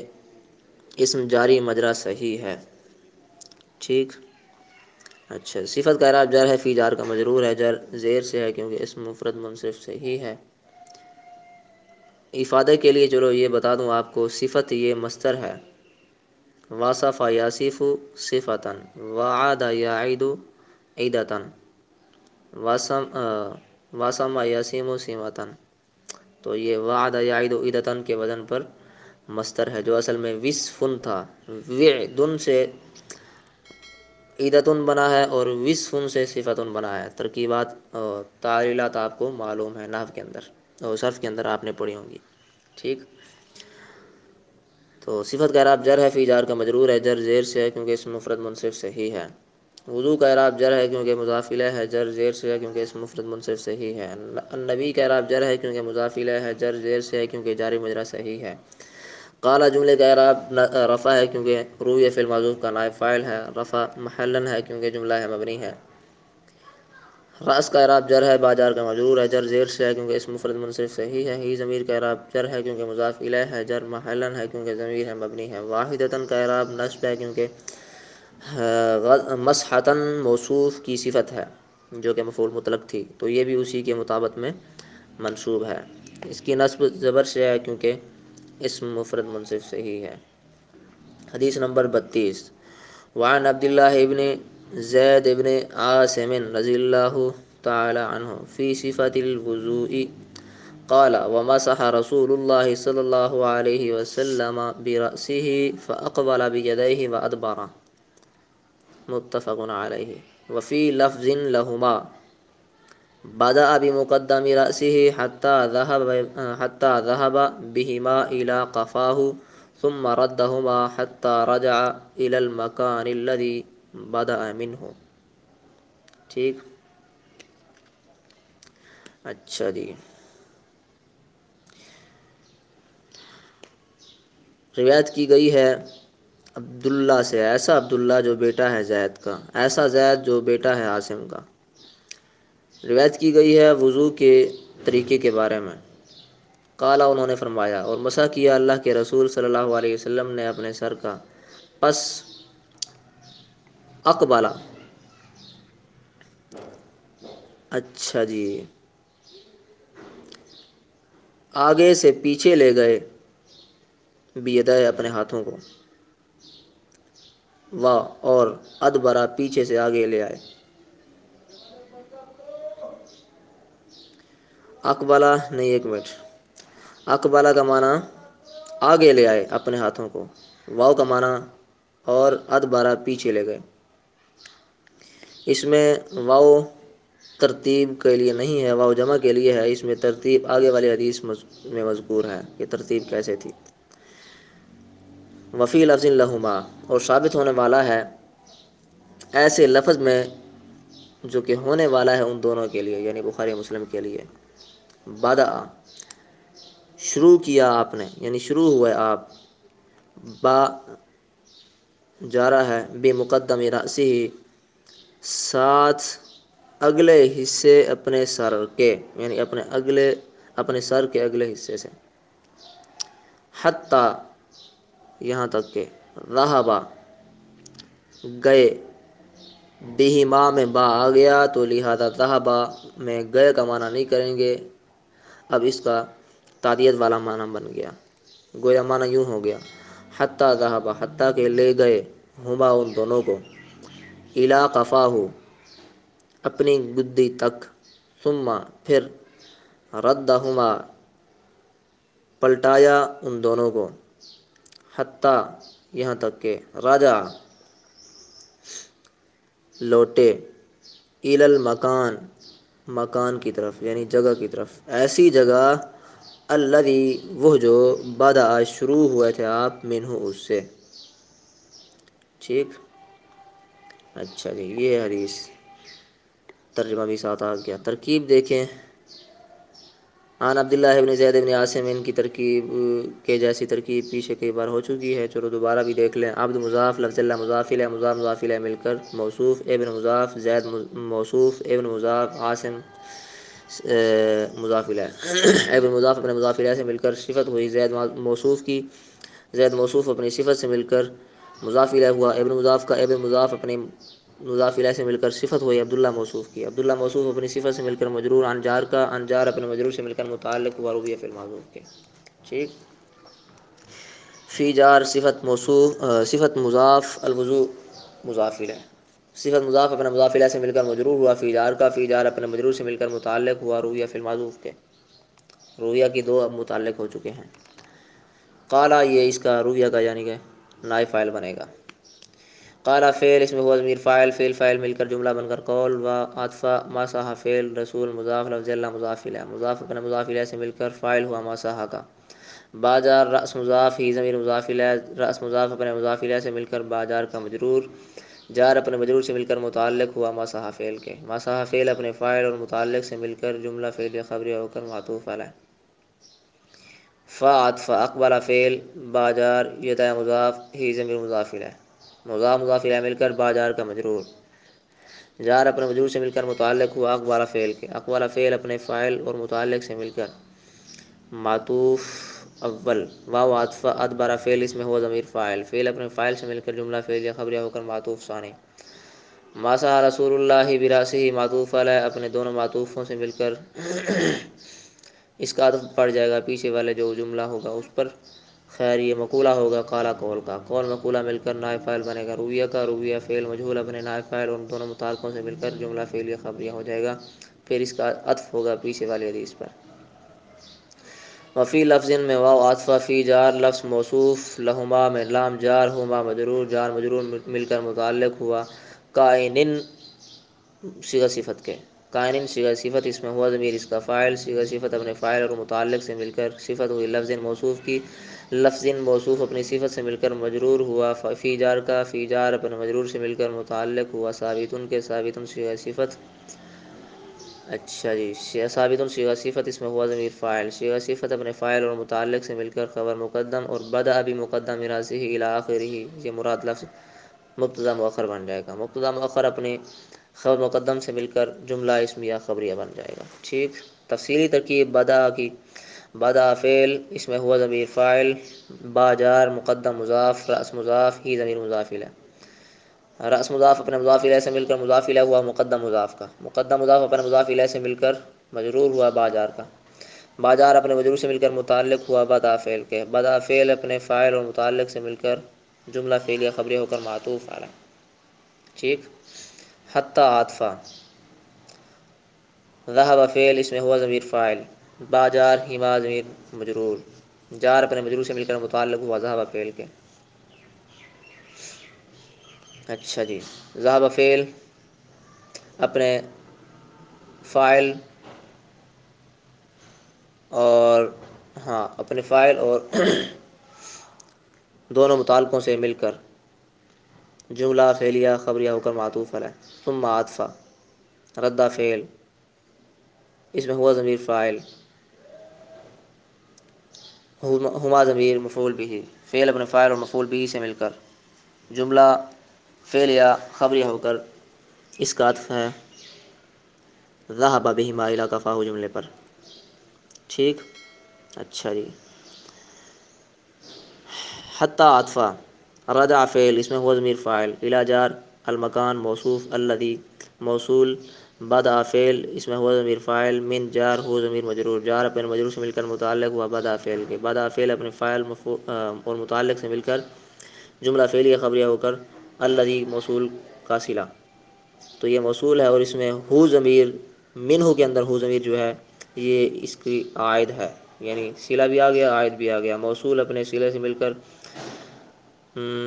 اسم جاری مجرا صحیح ہے. ٹھیک. اچھا صفت کا اعراب جر ہے فی جار کا مجرور ہے. جر زیر سے ہے کیونکہ اسم مفرد منصرف صحیح ہے. افادے کے لیے چلو یہ بتا دوں آپ کو صفت یہ مصدر ہے. واصف یصف صفۃ وعد یعد عدۃ واسم یصم سمۃ. تو یہ وعد یعید عیدتن کے وزن پر مصدر ہے، جو اصل میں وصفن تھا، وعدن سے عیدتن بنا ہے اور وصفن سے صفتن بنا ہے۔ ترکیبات اور تعلیلات آپ کو معلوم ہے نحو کے اندر اور صرف کے اندر آپ نے پڑھی ہوں گی، ٹھیک۔ تو صفت کا اعراب جر ہے، فی جار کا مجرور ہے، جر زیر سے ہے کیونکہ اسم مفرد منصرف سے ہی ہے۔ وضو کا اعراب جر ہے کیونکہ مضاف الیہ ہے، جر زیر سے ہے کیونکہ اسم مفرد منصرف سے ہی ہے۔ النبی کا اعراب جر ہے کیونکہ مضاف الیہ ہے، جر زیر سے ہے کیونکہ جاری مجرا صحیح ہے۔ قال جملے کا اعراب رفع ہے کیونکہ روی فعل معذوف کا نائب فاعل ہے، رفع محلا ہے کیونکہ جملہ ہے مبنی ہے۔ راس کا اعراب جر ہے، باجار کا مجرور ہے، جر زیر سے ہے کیونکہ اسم مفرد منصرف صحیح ہے۔ ہی ضمیر کا اعراب جر ہے کیونکہ مضاف الیہ ہے، جر محلا ہے کیونکہ ضمیر ہے مبنی ہے۔ واحدۃ کا اعراب نصب ہے کیونکہ مسحتاً موصوف کی صفت ہے جو کہ مفعول مطلق تھی، تو یہ بھی اسی کے مطابق میں منصوب ہے۔ اس کی نصب زبر سے ہے کیونکہ اسم مفرد منصرف صحیح ہے۔ حدیث نمبر 32، وعن عبداللہ ابن زید ابن عاصم رضی اللہ تعالی عنہ فی صفت الوضوء قال ومسح رسول اللہ صلی اللہ علیہ وسلم برأسه فأقبل بيديه وأدبر، متفق علیہ۔ وفی لفظ لہما بدأ بمقدم رأسه حتى ذهب بهما إلى قفاه ثم ردهما حتى رجع إلى المكان الذي بدأ منه، ٹھیک۔ اچھا جی، روایت کی گئی ہے عبداللہ سے، ایسا عبداللہ جو بیٹا ہے زید کا، ایسا زید جو بیٹا ہے عاصم کا۔ روایت کی گئی ہے وضو کے طریقے کے بارے میں۔ قالا انہوں نے فرمایا، اور مسح کیا اللہ کے رسول صلی اللہ علیہ وسلم نے اپنے سر کا، پس اقبالا، اچھا جی، آگے سے پیچھے لے گئے، بیدائے اپنے ہاتھوں کو، وا اور ادبرا پیچھے سے آگے لے آئے۔ اقبالہ نہیں، ایک منٹ، اقبالہ کا معنی آگے لے آئے اپنے ہاتھوں کو، واؤ کا معنی اور ادبرا پیچھے لے گئے۔ اس میں واؤ ترتیب کے لیے نہیں ہے، واؤ جمع کے لیے ہے، اس میں ترتیب آگے والی حدیث میں مذکور ہے کہ ترتیب کیسے تھی۔ وفی لفظ لہما، اور ثابت ہونے والا ہے ایسے لفظ میں جو کہ ہونے والا ہے ان دونوں کے لیے، یعنی بخاری مسلم کے لیے۔ بدأ، شروع کیا آپ نے، یعنی شروع ہوئے آپ، با جارا ہے، بے مقدم رأسہ، ساتھ اگلے حصے اپنے سر کے، یعنی اپنے سر کے اگلے حصے سے، حتی یہاں تک کہ، ذہبا گئے، بہما میں با آ گیا تو لہذا ذہبا میں گئے کا معنی نہیں کریں گے، اب اس کا تعدیت والا معنی بن گیا، گویا معنی یوں ہو گیا، حتی ذہبا، حتی کہ لے گئے، ہما ان دونوں کو، الی قفاہ اپنی گدی تک، ثم پھر ردہما پلٹایا ان دونوں کو، حتی یہاں تک کہ، رجع لوٹے، الی المکان مکان کی طرف، یعنی جگہ کی طرف، ایسی جگہ، الذی وہ جو، بدأ شروع ہوئے تھے آپ، منہ اس سے، ٹھیک۔ اچھا جی، یہ حدیث ترجمہ بھی ساتھ آ گیا۔ ترکیب دیکھیں، عن عبداللہ ابن زید ابن عاصم، ان کی ترکیب کے جیسی ترکیب پیچھے کئی بار ہو چکی ہے، چلو دوبارہ بھی دیکھ لیں۔ عبد مضاف، لفظ اللہ مضاف الیہ، مضاف مضاف الیہ مل کر موصوف، ابن مضاف، زید موصوف، ابن مضاف، عاصم مضاف الیہ، ابن مضاف اپنے مضاف الیہ سے مل کر صفت ہوئی زید موصوف کی، زید موصوف اپنی صفت سے مل کر مضاف الیہ ہوا، ابن مضاف کا ابن مضاف اپنی مضاف الیہ سے مل کر صفت ہوئی عبداللہ موصوف کی، عبداللہ موصوف اپنی صفت سے مل کر مجرور، عن جار کا، عن جار اپنے مجرور سے مل کر متعلق ہوا رویہ فعل معذوف کے، ٹھیک۔ فی جار صفت موصوف، صفت مضاف، الوضوء مضاف الیہ، صفت مضاف اپنے مضاف الیہ سے مل کر مجرور ہوا، فی جار کا، فی جار اپنے مجرور سے مل کر متعلق ہوا رویہ فعل معذوف کے۔ رویہ کی دو اب متعلق ہو چکے ہیں۔ قالا یہ اس کا رویہ کا یعنی کہ نائب فاعل بنے گا۔ قالا فعل اس میں ہوا ضمیر فاعل، فعل فاعل مل کر جملہ بن کر قول و عطفہ ما صح فعل رسول مضاف لفظ اللہ مضاف الیہ، مضاف اپنے مضاف الیہ سے مل کر فاعل ہوا ما صح کا۔ باجار رأس مضاف ہی ضمیر مضاف الیہ، رأس مضاف اپنے مضاف الیہ سے مل کر باجار کا مجرور، جار اپنے مجرور سے مل کر متعلق ہوا ما صح فعل کے۔ ما صح فعل اپنے فاعل اور متعلق سے مل کر جملہ فعلیہ خبریہ ہو کر معطوف علیہ۔ فا عطف اقبل فعل باجار یدہ مضاف ہی ضمیر مضاف الیہ، مضاف مضاف الیہ مل کر باجار کا مجرور، جار اپنے مجرور سے مل کر متعلق ہوا اقبل فعل کے۔ اقبل فعل اپنے فاعل اور متعلق سے مل کر معطوف اول۔ واو عطف ادبر فعل اس میں ہوا ضمیر فاعل، فعل اپنے فاعل سے مل کر جملہ فعلیہ خبریہ ہو کر معطوف ثانی۔ ما صح رسول اللہ براسہ معطوف علیہ اپنے دونوں معطوفوں سے مل کر اس کا عطف پڑ جائے گا پیچھے والے جو جملہ ہوگا اس پر، خیر یہ مقولہ ہوگا قالا قول کا، قول مقولہ مل کر نائب فاعل بنے گا رویہ کا، رویہ فعل مجہول اپنے نائب فاعل اور دونوں متعلقوں سے مل کر جملہ فعلیہ خبریہ ہو جائے گا، پھر اس کا عطف ہوگا پیچھے والے حدیث پر۔ وفی لفظ میں واو عاطفہ فی جار لفظ موصوف، لہما میں لام جار، ہما مجرور، جار مجرور مل کر متعلق ہوا کائنن صیغہ صفت کے۔ کائنن صیغہ صفت اس میں ہوا ضمیر اس کا فاعل، صیغہ صفت اپنے فاعل اور متعلق سے مل کر صفت ہوئی لفظ موصوف کی، لفظ موصوف اپنی صفت سے مل کر مجرور ہوا فی جار کا، فی جار اپنے مجرور سے مل کر متعلق ہوا ثابتن کے، ثابتن صیغہ صفت، اچھا جی ثابتن صیغہ صفت اس میں ہوا ضمیر فاعل، صیغہ صفت اپنے فاعل اور متعلق سے مل کر خبر مقدم، اور بدأ بھی مقدم من راسہ الی آخرہ، یہ مراد لفظ مبتدا مؤخر بن جائے گا، مبتدا مؤخر اپنے خبر مقدم سے مل کر جملہ اسمیہ خبریہ بن جائے گا۔ ٹھیک، تفصیلی ترکیب بدأ کی، بدأ فعل اس میں ہوا ضمیر فاعل، با جار مقدم مضاف، رأس مضاف ہی ضمیر مضاف الیہ، رأس مضاف اپنے مضاف الیہ سے مل کر مضاف الیہ ہوا مقدم مضاف کا، مقدم مضاف اپنے مضاف الیہ سے مل کر مجرور ہوا باجار کا، باجار اپنے مجرور سے مل کر متعلق ہوا بدأ فعل کے، بدأ فعل اپنے فاعل اور متعلق سے مل کر جملہ فعلیہ خبریہ ہو کر معطوف علیہ۔ ٹھیک، حتی عاطفہ، ذهب فعل اس میں ہوا ضمیر فاعل، باجار ہما ضمیر مجرور، جار اپنے مجرور سے مل کر متعلق ہوا ذهب فعل کے۔ اچھا جی، ذهب فعل اپنے فاعل اور ہاں اپنے فاعل اور دونوں متعلقوں سے مل کر جملہ فعلیہ خبریہ ہو کر معطوف علیہ۔ ثم عاطفہ، رد فعل اس میں ہوا ضمیر فاعل، ہما ضمیر مفعول به، فعل اپنے فاعل اور مفعول به سے مل کر جملہ فعلیہ خبریہ ہو کر اس کا عطف ہے ذهب بهما الی کفاہ جملے پر۔ ٹھیک، اچھا جی، حتی عاطفہ، رجع فعل اس میں ہوا ضمیر فاعل، الی جار، المکان موصوف، الذی موصول، بدأ فعل اس میں ہوا ضمیر فاعل، من جار ہو ضمیر مجرور، جار اپنے مجرور سے مل کر متعلق ہوا بدأ فعل کے، بدأ فعل اپنے فاعل اور متعلق سے مل کر جملہ فعلیہ خبریہ ہو کر الذی موصول کا صلہ، تو یہ موصول ہے اور اس میں ہو ضمیر، منہ کے اندر ہو ضمیر جو ہے یہ اس کی عائد ہے، یعنی صلہ بھی آ گیا عائد بھی آ گیا، موصول اپنے صلے سے مل کر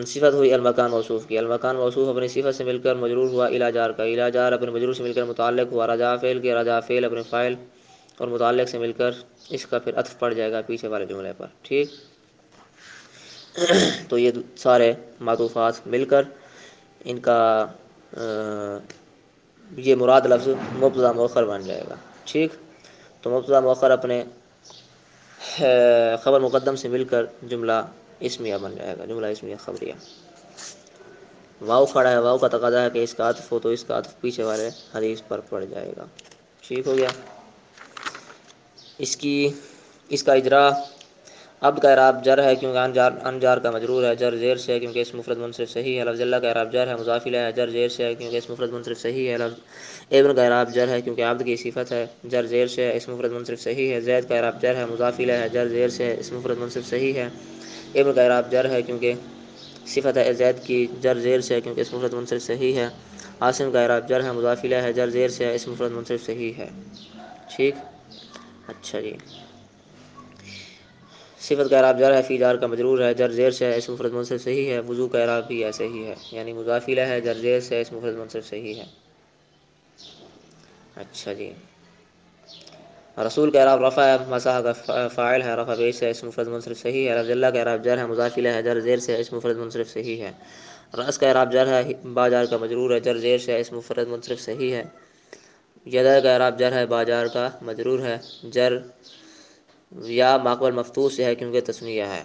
صفت ہوئی المکان موصوف کی، المکان موصوف اپنی صفت سے مل کر مجرور ہوا الی جار کا، الی جار اپنے مجرور سے مل کر متعلق ہوا رجع فعل کے، رجع فعل اپنے فاعل اور متعلق سے مل کر اس کا پھر عطف پڑ جائے گا پیچھے والے جملے پر۔ ٹھیک، تو یہ سارے معطوفات مل کر ان کا یہ مراد لفظ مبتدا مؤخر بن جائے گا۔ ٹھیک، تو مبتدا مؤخر اپنے خبر مقدم سے مل کر جملہ اسمیہ بن جائے گا، جملہ اسمیہ خبریہ۔ واو کھڑا ہے، واو کا تقاضا ہے کہ اس کا عطف ہو تو اس کا عطف پیچھے والے حدیث پر پڑ جائے گا۔ ٹھیک ہو گیا، اس کا اجرا، عبد کا اعراب جر ہے کیونکہ ان جار کا مجرور ہے، جر زیر سے ہے کیونکہ اس مفرد منصرف صحیح ہے، لفظ اللہ کا اعراب جر ہے مضاف الیہ ہے، جر زیر سے ہے کیونکہ اس مفرد منصرف صحیح ہے، لفظ ابن کا اعراب جر ہے کیونکہ عبد کی صفت ہے، جر زیر سے ہے، اس مفرد منصرف صحیح ہے، زید کا اعراب جر ہے مضاف الیہ ہے، جر زیر سے ہے، اس مفرد منصرف صحیح ہے، ابن کا اعراب جر ہے کیونکہ صفت ہے زید کی، جر زیر سے ہے کیونکہ اس مفرد منصرف صحیح ہے، عاصم کا اعراب جر ہے مضاف الیہ ہے، جر زیر سے ہے، اس مفرد منصرف صحیح ہے۔ ٹھیک، اچھا جی، صفت کا اعراب جر ہے، فی جار کا مجرور ہے، جر زیر سے ہے، اسم مفرد منصرف صحیح ہے، وضو کا اعراب بھی ایسے ہی ہے، یعنی مضاف الیہ ہے، جر زیر سے ہے، اسم مفرد منصرف صحیح ہے۔ اچھا جی، رسول کا اعراب رفع ہے، مسح کا فاعل ہے، رفع بیس سے اسم مفرد منصرف صحیح ہے، رضی اللہ کا اعراب جر ہے، مضاف الیہ ہے، جر زیر سے اسم مفرد منصرف صحیح ہے، رأس کا اعراب جر ہے، با جار کا مجرور ہے، جر زیر سے اسم مفرد منصرف صحیح ہے، یدا کا اعراب جر ہے، با جار کا مجرور ہے، جر یا ماقبل مفتوح سے ہے کیونکہ تثنیہ ہے،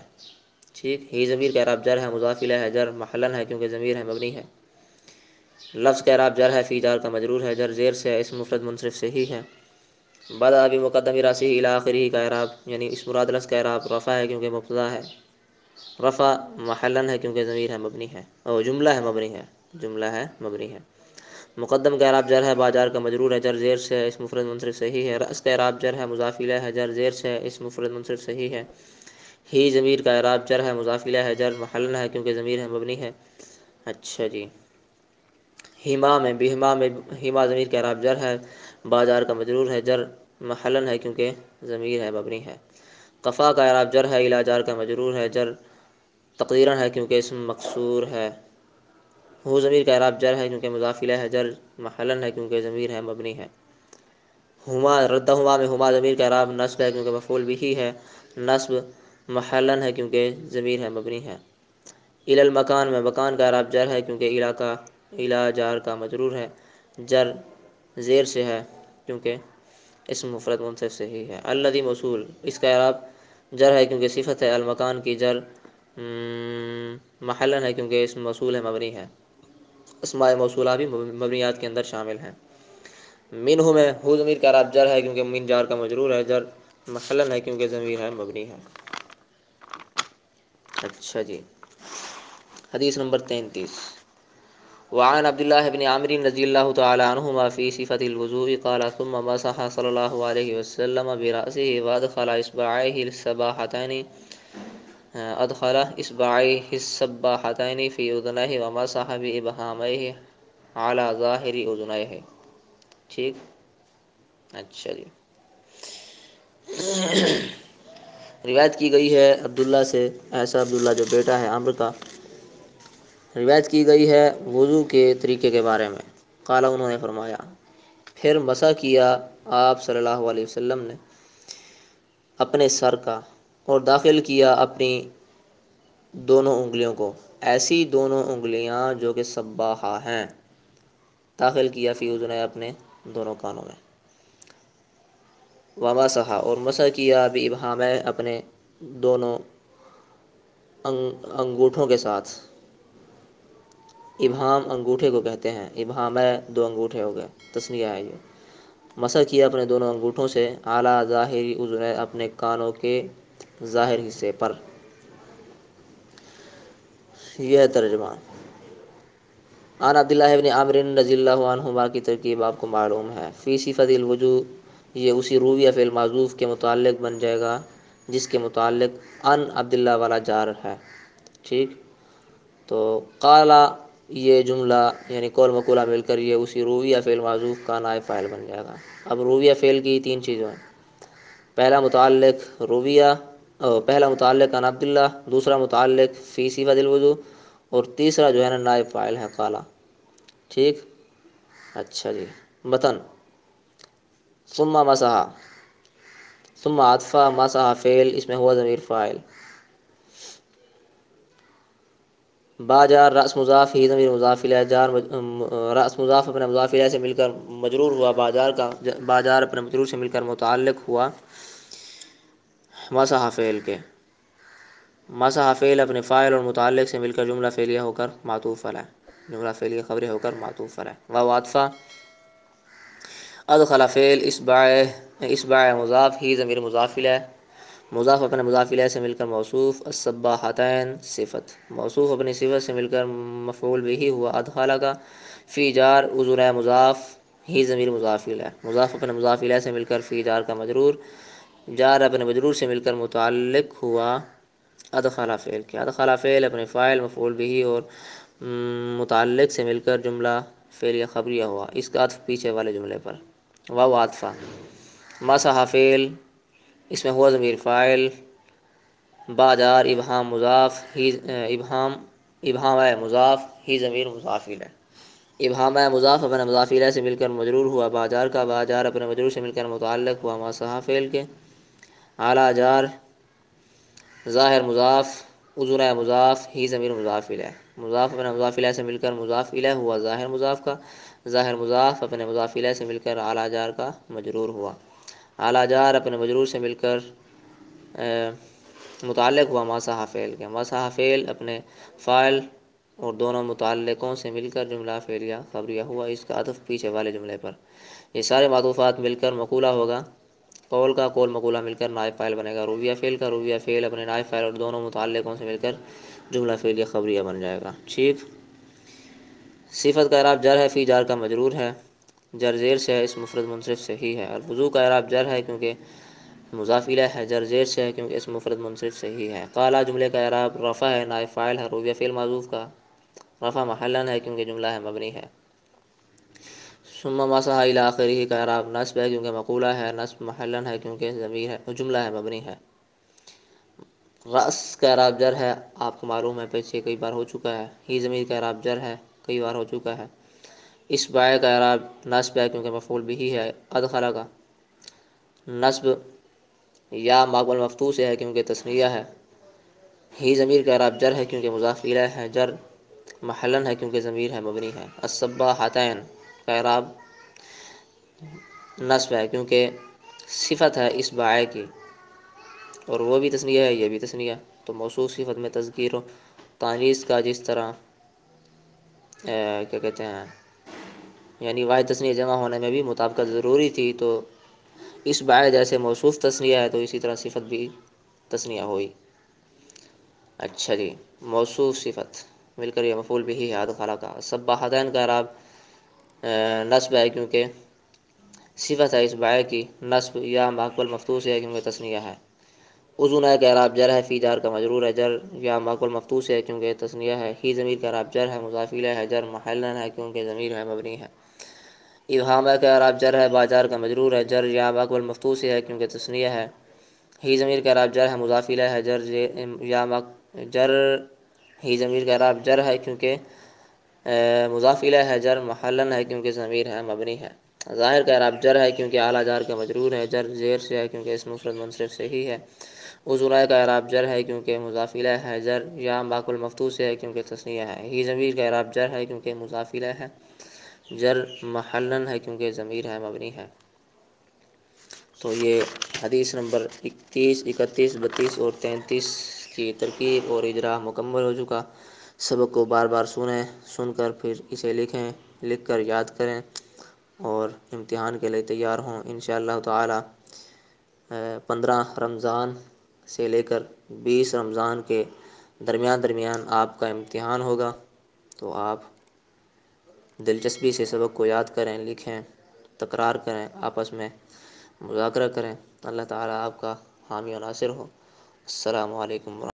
ٹھیک۔ ہی ضمیر کا اعراب جر ہے، مضاف الیہ ہے، جر محلن ہے کیونکہ ضمیر ہے، مبنی ہے۔ لفظ کا اعراب جر ہے، فی جار کا مجرور ہے، جر زیر سے ہے، اسم مفرد منصرف صحیح ہے۔ بدأ بمقدم راسه الی آخرہ کا اعراب یعنی اس مراد لفظ کا اعراب رفع ہے کیونکہ مبتدا ہے، رفع محلن ہے کیونکہ ضمیر ہے، مبنی ہے، اور جملہ ہے، مبنی ہے، جملہ ہے، مبنی ہے۔ مقدم کا اعراب جر ہے، با جار کا مجرور ہے، جر زیر سے ہے، اسم مفرد منصرف صحیح ہے۔ رأس کا اعراب جر ہے، مضاف الیہ ہے، جر زیر سے ہے، اسم مفرد منصرف صحیح ہے۔ ہی ضمیر کا اعراب جر ہے، مضاف الیہ ہے، جر محلن ہے کیونکہ ضمیر ہے، مبنی ہے۔ اچھا جی، ہما میں ہما ضمیر کا اعراب جر ہے، با جار کا مجرور ہے، جر محلن ہے کیونکہ ضمیر ہے، مبنی ہے۔ قفا کا اعراب جر ہے، الی جار کا مجرور ہے، جر تقدیرا ہے کیونکہ اسم مکسور ہے۔ ہو ضمیر کا اعراب جر ہے کیونکہ مضاف الیہ ہے، جر محلن ہے کیونکہ ضمیر ہے، مبنی ہے۔ ہما ردہما میں ہما ضمیر کا اعراب نصب ہے کیونکہ مفعول بھی ہے، نصب محلن ہے کیونکہ ضمیر ہے، مبنی ہے۔ الی المکان میں مکان کا اعراب جر ہے کیونکہ الی جار کا مجرور ہے، جر زیر سے ہے کیونکہ اسم مفرد منصرف صحیح ہے۔ الذی موصول اس کا اعراب جر ہے کیونکہ صفت ہے، المکان کی جر محلن ہے کیونکہ اسم موصول ہے، مبنی ہے۔ اسماء موصولہ بھی مبنیات کے اندر شامل ہیں۔ منہ میں ہو ضمیر کا اعراب جر ہے کیونکہ من جار کا مجرور ہے، جر محلن ہے کیونکہ ضمیر ہے، مبنی ہے۔ اچھا جی، حدیث نمبر 33، وعن عبد الله بن عمرو رضی اللہ تعالی عنہما فی صفة الوضوء قال ثم مسح صلی اللہ علیہ وسلم برأسه وادخل اصبعيه السباحتين في اذنيه ومسح بابهاميه على ظاہر اذنيه، ٹھیک۔ اچھا جی، روایت کی گئی ہے عبداللہ سے، ایسا عبداللہ جو بیٹا ہے عمرو کا، روایت کی گئی ہے وضو کے طریقے کے بارے میں۔ قال انہوں نے فرمایا، پھر مسح کیا آپ صلی اللہ علیہ وسلم نے اپنے سر کا، اور داخل کیا اپنی دونوں انگلیوں کو، ایسی دونوں انگلیاں جو کہ سباحہ ہیں، داخل کیا فی اذنیہ اپنے دونوں کانوں میں، ومسح اور مسح کیا بابہامہ اپنے دونوں انگوٹھوں کے ساتھ، ابہام انگوٹھے کو کہتے ہیں، ابہامہ دو انگوٹھے ہو گئے، تسنیہ ہے یہ۔ مسح کیا اپنے دونوں انگوٹھوں سے، اعلیٰ ظاہر اذنیہ اپنے کانوں کے ظاہر حصے پر، یہ ہے ترجمہ۔ عن عبداللہ بن عمرو رضی اللہ عنہما کی ترکیب آپ کو معلوم ہے، فی صفت الوضوء یہ اسی رویہ فعل معذوف کے متعلق بن جائے گا جس کے متعلق ان عبداللہ والا جار ہے، ٹھیک۔ تو قال یہ جملہ یعنی قول مقولہ مل کر یہ اسی رویہ فعل معذوف کا نائب فاعل بن جائے گا۔ اب رویہ فعل کی تین چیزیں ہیں، پہلا متعلق رویہ، پہلا متعلق عن عبداللہ، دوسرا متعلق فی صفت الوضوء، اور تیسرا جو ہے نا نائب فاعل ہے قالا، ٹھیک۔ اچھا جی، متن ثم مسح، ثم عطفہ، مسح فعل، اس میں ہوا ضمیر فاعل، با جار رأس مضاف، ہی ضمیر مضاف الیہ، جار رأس مضاف اپنے مضاف الیہ سے مل کر مجرور ہوا، با جار اپنے مجرور سے مل کر متعلق ہوا مسح فعل کے، مسح فعل اپنے فاعل اور متعلق سے مل کر جملہ فعلیہ ہو کر معطوف علیہ، جملہ فعلیہ خبری ہو کر معطوف علیہ۔ واو عطفہ، ادخل فعل، اصبع مضاف، ہی ضمیر مضاف الیہ، مضاف اپنے مضاف الیہ سے مل کر موصوف، السباحتین صفت، موصوف اپنی صفت سے مل کر مفعول بھی ہوا، ادخل کا فی جار اذنیہ مضاف، ہی ضمیر مضاف الیہ، مضاف اپنے مضاف الیہ سے مل کر فی جار کا مجرور، جار اپنے مجرور سے مل کر متعلق ہوا ادخل فعل کے، ادخل فعل اپنے فاعل مفعول بھی اور متعلق سے مل کر جملہ فعلیہ خبریہ ہوا، اس کا عطف پیچھے والے جملے پر، واو عطفہ، مسح فعل، اس میں ہوا ضمیر فاعل، با جار ابہام مضاف ہی ابہام ہے مضاف ہی ضمیر مضاف الیہ، ابہام مضاف اپنے مضاف الیہ سے مل کر مجرور ہوا، باجار کا باجار اپنے مجرور سے مل کر متعلق ہوا ما صحا فعل کے، اعلیٰ جار ظاہر مضاف اذن مضاف ہی ضمیر مضاف الیہ، مضاف اپنے مضاف الیہ سے مل کر مضاف الیہ ہوا ظاہر مضاف کا، ظاہر مضاف اپنے مضاف الیہ سے مل کر اعلیٰ جار کا مجرور ہوا، اعلیٰ جار اپنے مجرور سے مل کر متعلق ہوا ما صحا فعل کے، ما صحا فعل اپنے فاعل اور دونوں متعلقوں سے مل کر جملہ فعلیہ خبریہ ہوا، اس کا عطف پیچھے والے جملے پر، یہ سارے معطوفات مل کر مقولہ ہوگا، قول کا قول مقولہ مل کر نائب فاعل بنے گا، رویہ فعل کا رویہ فعل اپنے نائب فاعل اور دونوں متعلقوں سے مل کر جملہ فعلیہ خبریہ بن جائے گا، ٹھیک۔ صفت کا اعراب جر ہے، فی جار کا مجرور ہے، جر زیر سے ہے، اسم مفرد منصرف سے ہی ہے، الوضو کا اعراب جر ہے کیونکہ مضاف الیہ ہے، جر زیر سے ہے کیونکہ اسم مفرد منصرف سے ہی ہے، قال جملے کا اعراب رفع ہے، نائب فاعل ہے، رویہ فعل معذوف کا رفع محلا ہے کیونکہ جملہ ہے مبنی ہے، ثم ما صحا الی آخرہ کا اعراب نصب ہے کیونکہ مقولہ ہے، نصب محلا ہے کیونکہ ضمیر ہے جملہ ہے مبنی ہے، رأس کا اعراب جر ہے، آپ کو معلوم ہے پیچھے کئی بار ہو چکا ہے، ہی ضمیر کا اعراب جر ہے، کئی بار ہو چکا ہے، اصبع کا اعراب نصب ہے کیونکہ مفعول بہ ہے، ادخل کا نصب یا ماء المفتوح سے ہے کیونکہ تثنیہ ہے، ہی ضمیر کا اعراب جر ہے کیونکہ مضاف الیہ ہے، جر محلا ہے کیونکہ ضمیر ہے مبنی ہے، السباحتین کا اعراب نصب ہے کیونکہ صفت ہے اصبع کی اور وہ بھی تثنیہ ہے، یہ بھی تثنیہ، تو موصوف صفت میں تذکیر و تانیث کا جس طرح کیا کہتے ہیں یعنی واحد تثنیہ جمع ہونے میں بھی مطابقت ضروری تھی، تو اصبع جیسے موصوف تثنیہ ہے تو اسی طرح صفت بھی تثنیہ ہوئی۔ اچھا جی، موصوف صفت مل کر یہ مفعول بہ ہے، ادخل کا، سباحتین کا اعراب نصب ہے کیونکہ صفت ہے اصبع کی، نصب یا ماء المفتوح سے ہے کیونکہ تثنیہ ہے، اذن کا اعراب جر ہے، فی جار کا مجرور ہے، جر یا ماء المفتوح سے ہے کیونکہ تثنیہ ہے، ہی ضمیر کا اعراب جر ہے، مضاف الیہ ہے، جر محلا ہے کیونکہ ضمیر ہے مبنی ہے، ابہام کا اعراب جر ہے، باجار کا مجرور ہے، جر یا ماء المفتوح سے ہے کیونکہ تثنیہ ہے، ہی ضمیر کا اعراب جر ہے، مضاف الیہ ہے، جر ہی ضمیر کا اعراب جر ہے کیونکہ مضاف الیہ ہے، جر محلا ہے کیونکہ ضمیر ہے مبنی ہے، ظاہر کا اعراب جر ہے کیونکہ اعلیٰ جار کا مجرور ہے، جر زیر سے ہے کیونکہ اسم مفرد منصرف سے ہی ہے، اذن کا اعراب جر ہے کیونکہ مضاف الیہ ہے، جر یا ماء المفتوح سے ہے کیونکہ تثنیہ ہے، ہی ضمیر کا اعراب جر ہے کیونکہ مضاف الیہ ہے، جر محلا ہے کیونکہ ضمیر ہے مبنی ہے۔ تو یہ حدیث نمبر 31، 31، 32 اور 33 کی ترکیب اور اجرا مکمل ہو چکا، سبق کو بار بار سنیں، سن کر پھر اسے لکھیں، لکھ کر یاد کریں اور امتحان کے لیے تیار ہوں، انشاءاللہ تعالی 15 رمضان سے لے کر 20 رمضان کے درمیان آپ کا امتحان ہوگا، تو آپ دلچسپی سے سبق کو یاد کریں، لکھیں، تکرار کریں، آپس میں مذاکرہ کریں، اللہ تعالی آپ کا حامی و ناصر ہو۔ السلام علیکم ورحمۃ اللہ۔